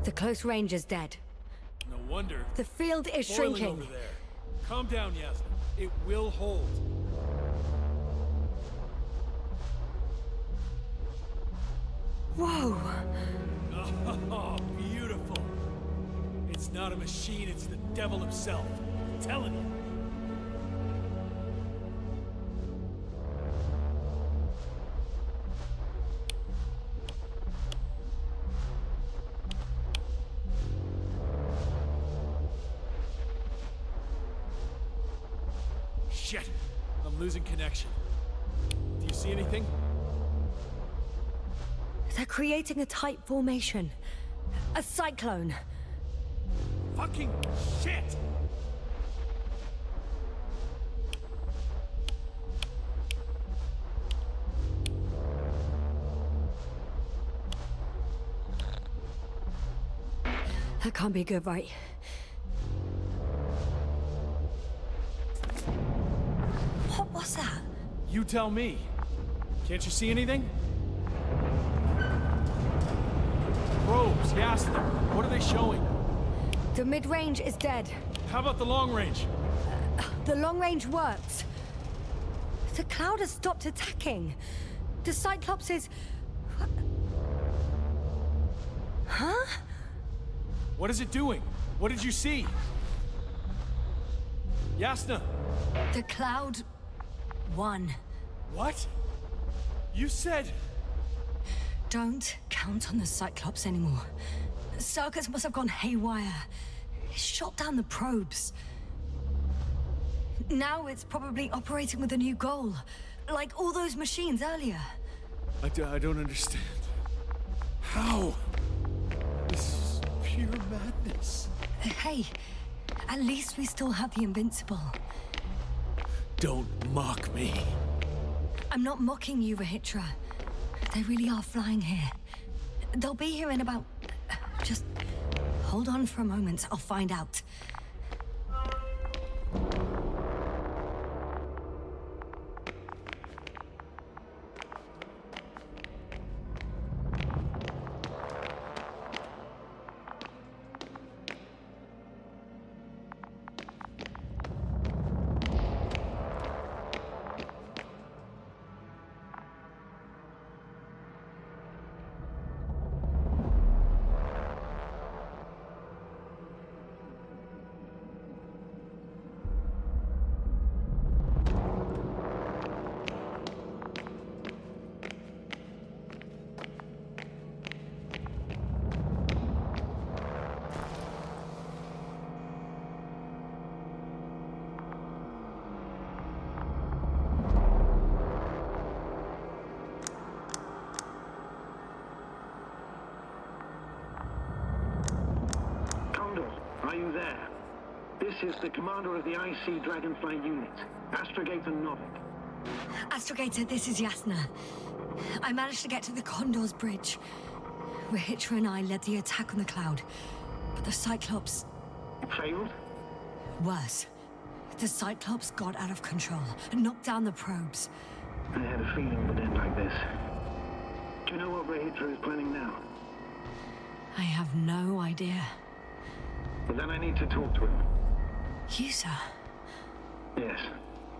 The close range is dead. No wonder. The field is Boiling shrinking. over there. Calm down, Yasna. It will hold. Whoa! Oh, beautiful. It's not a machine, it's the devil himself. I'm telling you. Shit! I'm losing connection. Do you see anything? They're creating a tight formation. A cyclone. Fucking shit! That can't be good, right? What was that? You tell me. Can't you see anything? Probes, Yasna. What are they showing? The mid-range is dead. How about the long range? The long range works. The cloud has stopped attacking. The Cyclops is... Huh? What is it doing? What did you see? Yasna! The cloud won. What? You said... Don't count on the Cyclops anymore. Circus must have gone haywire. It shot down the probes. Now it's probably operating with a new goal. Like all those machines earlier. I don't understand. How? This is pure madness. Hey, at least we still have the Invincible. Don't mock me. I'm not mocking you, Rahitra. They really are flying here. They'll be here in about... Just hold on for a moment. I'll find out. Are you there? This is the commander of the IC Dragonfly unit, Astrogator Novik. Astrogator, this is Yasna. I managed to get to the Condor's bridge. Rahitra and I led the attack on the cloud, but the Cyclops... Failed? Worse. The Cyclops got out of control and knocked down the probes. I had a feeling it would end like this. Do you know what Rahitra is planning now? I have no idea. Well, then I need to talk to him. You, sir? Yes.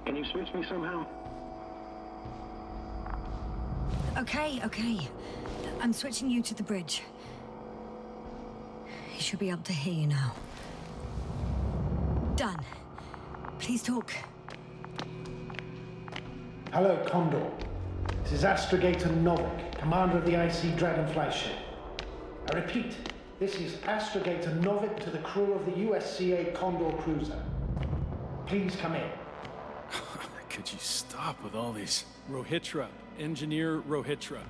Can you switch me somehow? Okay. I'm switching you to the bridge. He should be able to hear you now. Done. Please talk. Hello, Condor. This is Astrogator Novik, commander of the IC Dragonfly ship. I repeat, this is Astrogator Novik to the crew of the USCA Condor cruiser. Please come in. Could you stop with all these? Rohitra, Engineer Rohitra.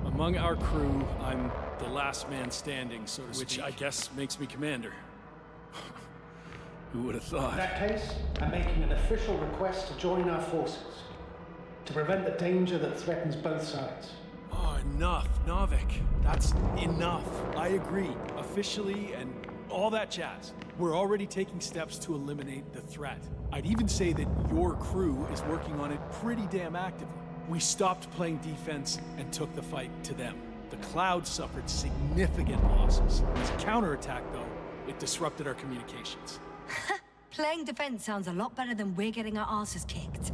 Among our crew, I'm the last man standing, so to speak. Which I guess makes me commander. Who would have thought? In that case, I'm making an official request to join our forces, to prevent the danger that threatens both sides. Oh, enough, Novik. That's enough. I agree. Officially and all that jazz. We're already taking steps to eliminate the threat. I'd even say that your crew is working on it pretty damn actively. We stopped playing defense and took the fight to them. The Cloud suffered significant losses. As a counterattack, though, it disrupted our communications. Playing defense sounds a lot better than we're getting our asses kicked.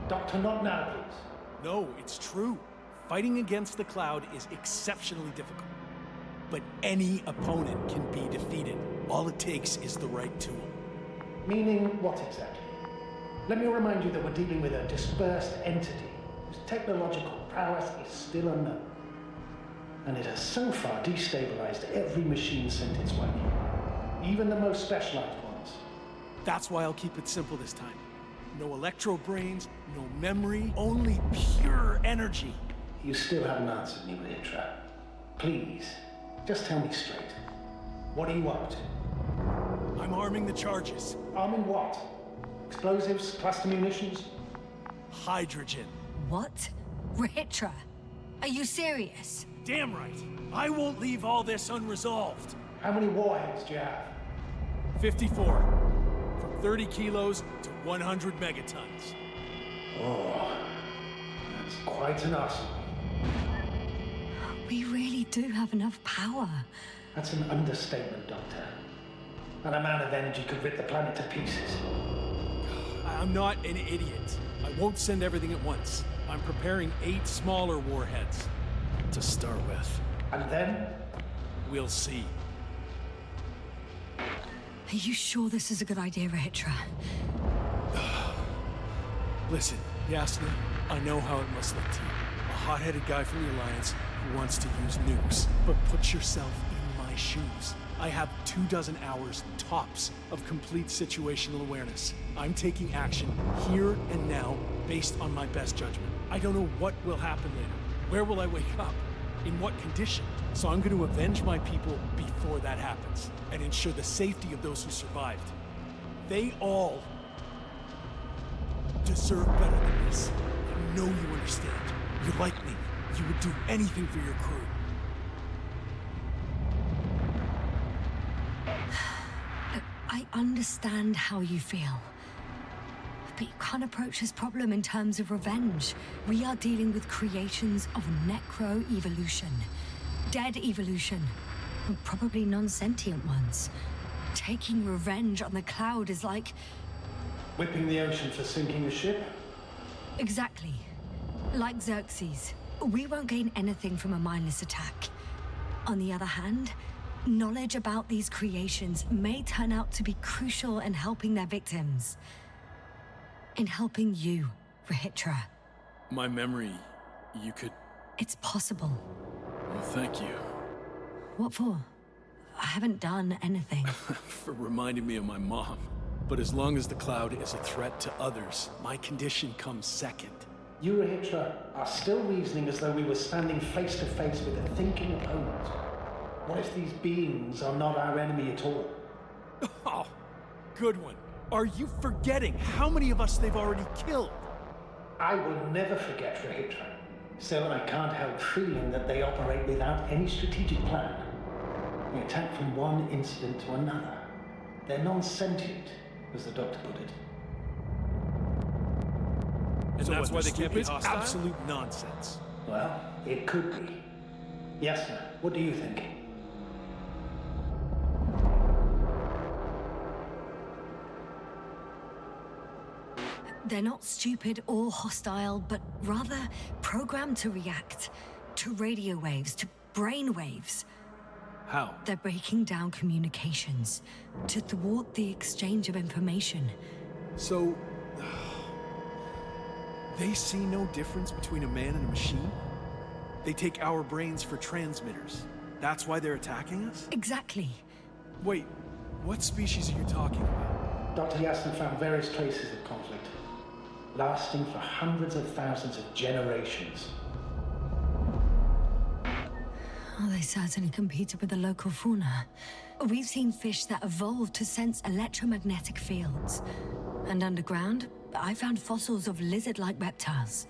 Doctor, not now, please. No, it's true. Fighting against the Cloud is exceptionally difficult. But any opponent can be defeated. All it takes is the right tool. Meaning what exactly? Let me remind you that we're dealing with a dispersed entity whose technological prowess is still unknown. And it has so far destabilized every machine sent its way. Even the most specialized ones. That's why I'll keep it simple this time. No electro brains, no memory, only pure energy. You still haven't answered me, Rahitra. Please, just tell me straight. What are you up to? I'm arming the charges. Arming what? Explosives, cluster munitions? Hydrogen. What? Rahitra? Are you serious? Damn right. I won't leave all this unresolved. How many warheads do you have? 54. From 30 kilos to 100 megatons. Oh, that's quite an arsenal. We really do have enough power. That's an understatement, Doctor. An amount of energy could rip the planet to pieces. I'm not an idiot. I won't send everything at once. I'm preparing 8 smaller warheads to start with. And then? We'll see. Are you sure this is a good idea, Rahitra? Listen, Yasna, I know how it must look to you. A hot-headed guy from the Alliance who wants to use nukes. But put yourself in my shoes. I have 24 hours tops of complete situational awareness. I'm taking action here and now based on my best judgment. I don't know what will happen later. Where will I wake up? In what condition? So I'm going to avenge my people before that happens and ensure the safety of those who survived. They all deserve better than this. I know you understand. You like me. You would do anything for your crew. I understand how you feel. But you can't approach this problem in terms of revenge. We are dealing with creations of necro-evolution. Dead evolution. And probably non-sentient ones. Taking revenge on the Cloud is like... Whipping the ocean for sinking a ship? Exactly. Like Xerxes. We won't gain anything from a mindless attack. On the other hand, knowledge about these creations may turn out to be crucial in helping their victims. In helping you, Rahitra. My memory, you could... It's possible. Well, thank you. What for? I haven't done anything. For reminding me of my mom. But as long as the Cloud is a threat to others, my condition comes second. You, Rahitra, are still reasoning as though we were standing face to face with a thinking opponent. What if these beings are not our enemy at all? Oh, good one. Are you forgetting how many of us they've already killed? I will never forget Rahitra. Still, I can't help feeling that they operate without any strategic plan. They attack from one incident to another. They're non-sentient, as the doctor put it. And so that's why they can't be stupid? hostile? Absolute nonsense. Well, it could be. Yes, sir. What do you think? They're not stupid or hostile, but rather programmed to react to radio waves, to brain waves. How? They're breaking down communications to thwart the exchange of information. So... they see no difference between a man and a machine? They take our brains for transmitters. That's why they're attacking us? Exactly. Wait, what species are you talking about? Dr. Yasna found various traces of conflict, lasting for hundreds of thousands of generations. Oh, they certainly competed with the local fauna. We've seen fish that evolved to sense electromagnetic fields. And underground, I found fossils of lizard-like reptiles.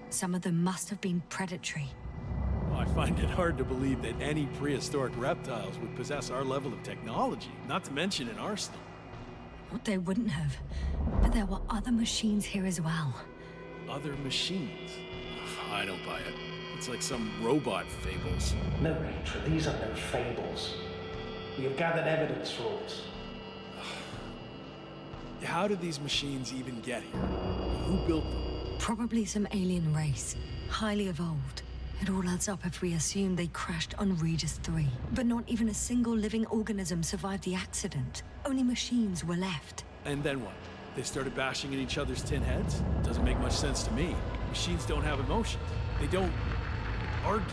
Some of them must have been predatory. Well, I find it hard to believe that any prehistoric reptiles would possess our level of technology, not to mention an arsenal. They wouldn't have. But there were other machines here as well. Other machines? I don't buy it. It's like some robot fables. No, Rachel, these are no fables. We have gathered evidence for this. How did these machines even get here? Who built them? Probably some alien race. Highly evolved. It all adds up if we assume they crashed on Regis 3. But not even a single living organism survived the accident. Only machines were left. And then what? They started bashing in each other's tin heads? Doesn't make much sense to me. Machines don't have emotions. They don't argue.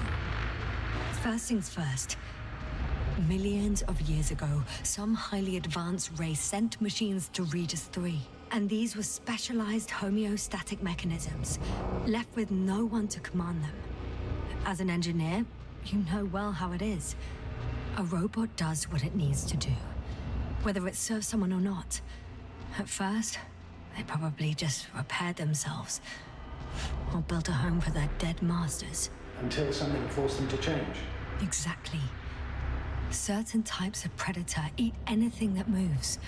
First things first. Millions of years ago, some highly advanced race sent machines to Regis 3. And these were specialized homeostatic mechanisms, left with no one to command them. As an engineer, you know well how it is. A robot does what it needs to do, whether it serves someone or not. At first, they probably just repaired themselves, or built a home for their dead masters. Until something forced them to change. Exactly. Certain types of predator eat anything that moves.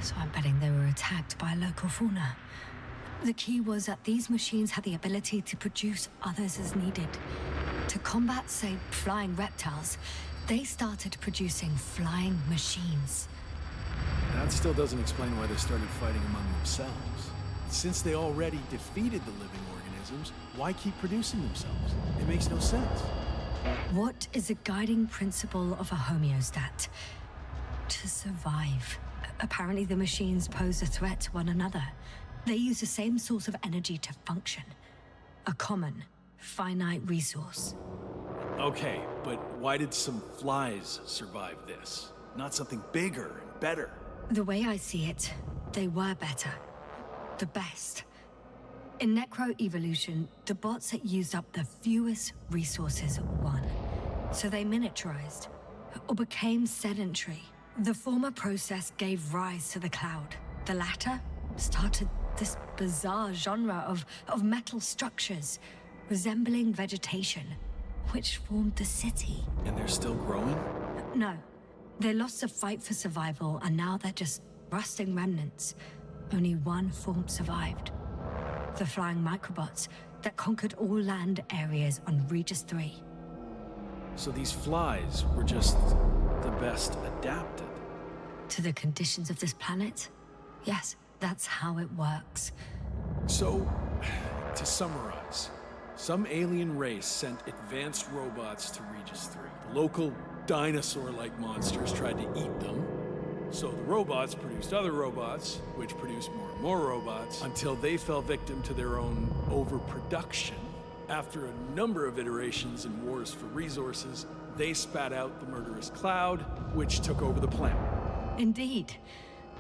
So I'm betting they were attacked by local fauna. The key was that these machines had the ability to produce others as needed. To combat, say, flying reptiles, they started producing flying machines. That still doesn't explain why they started fighting among themselves. Since they already defeated the living organisms, why keep producing themselves? It makes no sense. What is the guiding principle of a homeostat? To survive. Apparently the machines pose a threat to one another. They use the same source of energy to function. A common, finite resource. Okay, but why did some flies survive this? Not something bigger and better. The way I see it, they were better. The best. In necroevolution, the bots that used up the fewest resources won. So they miniaturized, or became sedentary. The former process gave rise to the cloud. The latter started this bizarre genre of metal structures, resembling vegetation, which formed the city. And they're still growing? No. They lost the fight for survival, and now they're just rusting remnants. Only one form survived. The flying microbots that conquered all land areas on Regis 3. So these flies were just the best adapted. To the conditions of this planet? Yes, that's how it works. So, to summarize, some alien race sent advanced robots to Regis 3. The local dinosaur-like monsters tried to eat them. So the robots produced other robots, which produced more and more robots, until they fell victim to their own overproduction. After a number of iterations and wars for resources, they spat out the murderous cloud, which took over the planet. Indeed.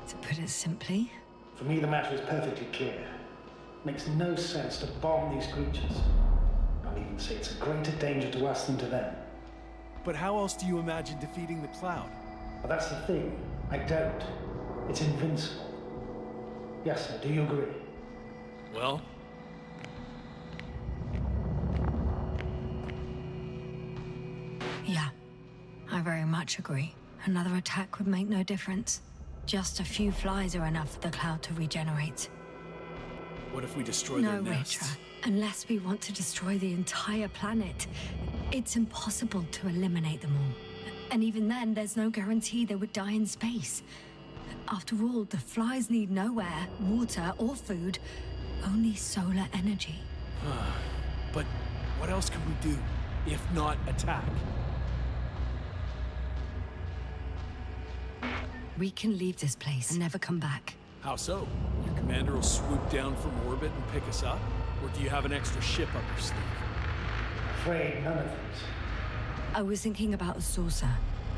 To put it simply. For me, the matter is perfectly clear. Makes no sense to bomb these creatures. I'll even say it's a greater danger to us than to them. But how else do you imagine defeating the cloud? But that's the thing. I don't. It's invincible. Yes, sir, do you agree? Well? Yeah, I very much agree. Another attack would make no difference. Just a few flies are enough for the cloud to regenerate. What if we destroy No, their nests? Ritra. Unless we want to destroy the entire planet, it's impossible to eliminate them all. And even then, there's no guarantee they would die in space. After all, the flies need no air, water, or food, only solar energy. But what else could we do, if not attack? We can leave this place and never come back. How so? Your commander will swoop down from orbit and pick us up? Or do you have an extra ship up your sleeve? Afraid none of these. I was thinking about a saucer,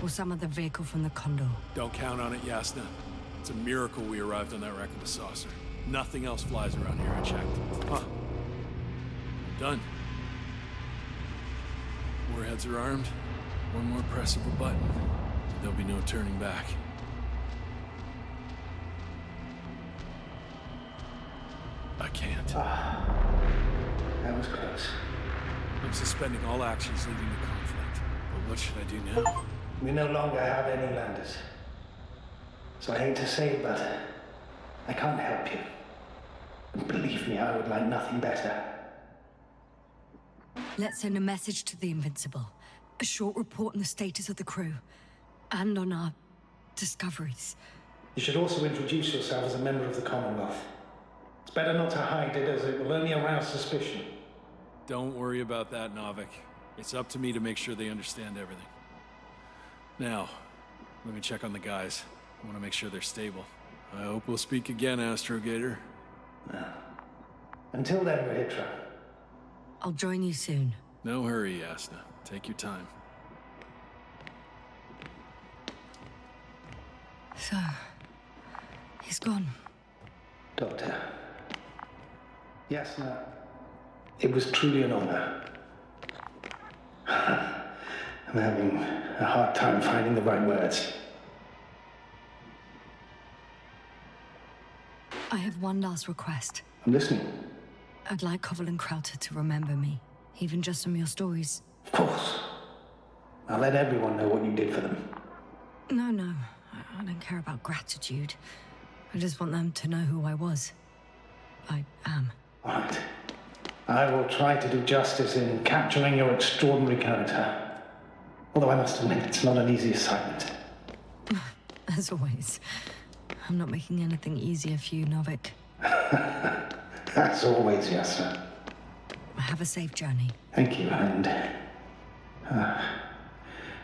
or some other vehicle from the Condor. Don't count on it, Yasna. It's a miracle we arrived on that wreck of a saucer. Nothing else flies around here, I checked. Huh. Done. Warheads are armed. One more press of a button. There'll be no turning back. I can't. That was close. I'm suspending all actions leading to conflict. But what should I do now? We no longer have any landers. So I hate to say it, but I can't help you. And believe me, I would like nothing better. Let's send a message to the Invincible. A short report on the status of the crew. And on our discoveries. You should also introduce yourself as a member of the Commonwealth. It's better not to hide it, as it will only arouse suspicion. Don't worry about that, Novik. It's up to me to make sure they understand everything. Now, let me check on the guys. I want to make sure they're stable. I hope we'll speak again, Astrogator. Until then, Rahitra. I'll join you soon. No hurry, Yasna. Take your time. So, he's gone. Doctor. Yes, no. It was truly an honor. I'm having a hard time finding the right words. I have one last request. I'm listening. I'd like Koval and Krauter to remember me, even just from your stories. Of course. I'll let everyone know what you did for them. No. I don't care about gratitude. I just want them to know who I was. I am. All right. I will try to do justice in capturing your extraordinary character. Although I must admit, it's not an easy assignment. As always. I'm not making anything easier for you, Novik. As always, yes, sir. Have a safe journey. Thank you, and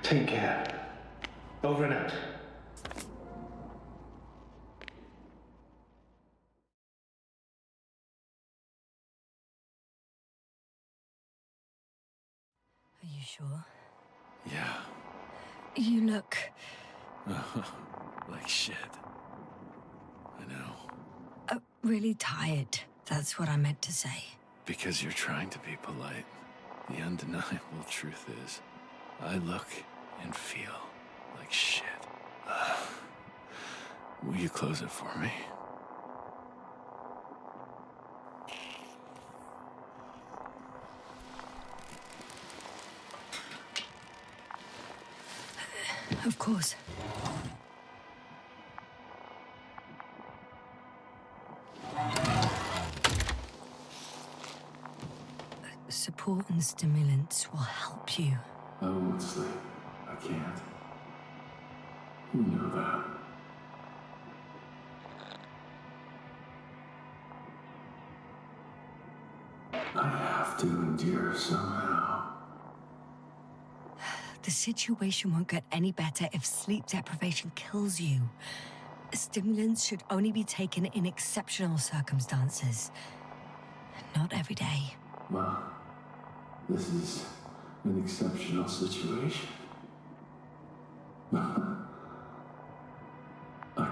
take care. Over and out. Are you sure? Yeah. You look... Like shit. I know. Really tired. That's what I meant to say. Because you're trying to be polite. The undeniable truth is, I look and feel like shit. Will you close it for me? Of course. Support and stimulants will help you. I won't sleep. I can't. You know that. I have to endure somehow. The situation won't get any better if sleep deprivation kills you. Stimulants should only be taken in exceptional circumstances. Not every day. Well, this is an exceptional situation. I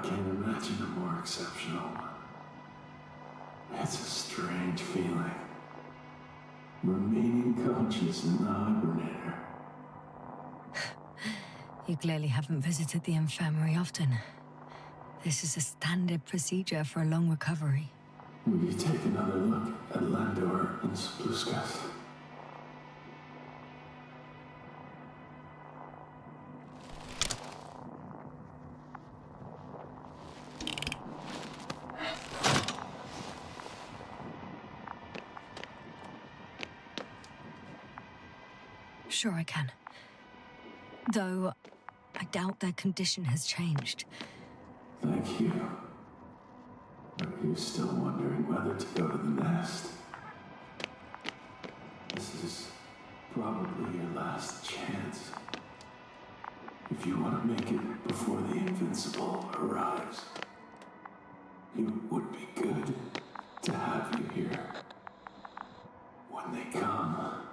can't imagine a more exceptional one. It's a strange feeling. Remaining conscious in the hibernator. You clearly haven't visited the infirmary often. This is a standard procedure for a long recovery. Will you take another look at Landor and Spluskas? Sure I can. Though, I doubt their condition has changed. Thank you. Are you still wondering whether to go to the nest? This is probably your last chance. If you want to make it before the Invincible arrives, it would be good to have you here. When they come,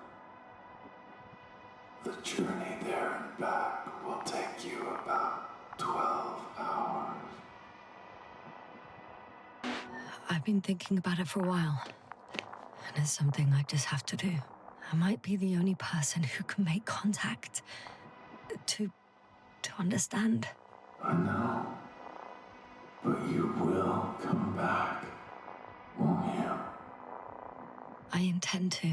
the journey there and back will take you about 12 hours. I've been thinking about it for a while. And it's something I just have to do. I might be the only person who can make contact. To understand. I know. But you will come back, won't you? I intend to.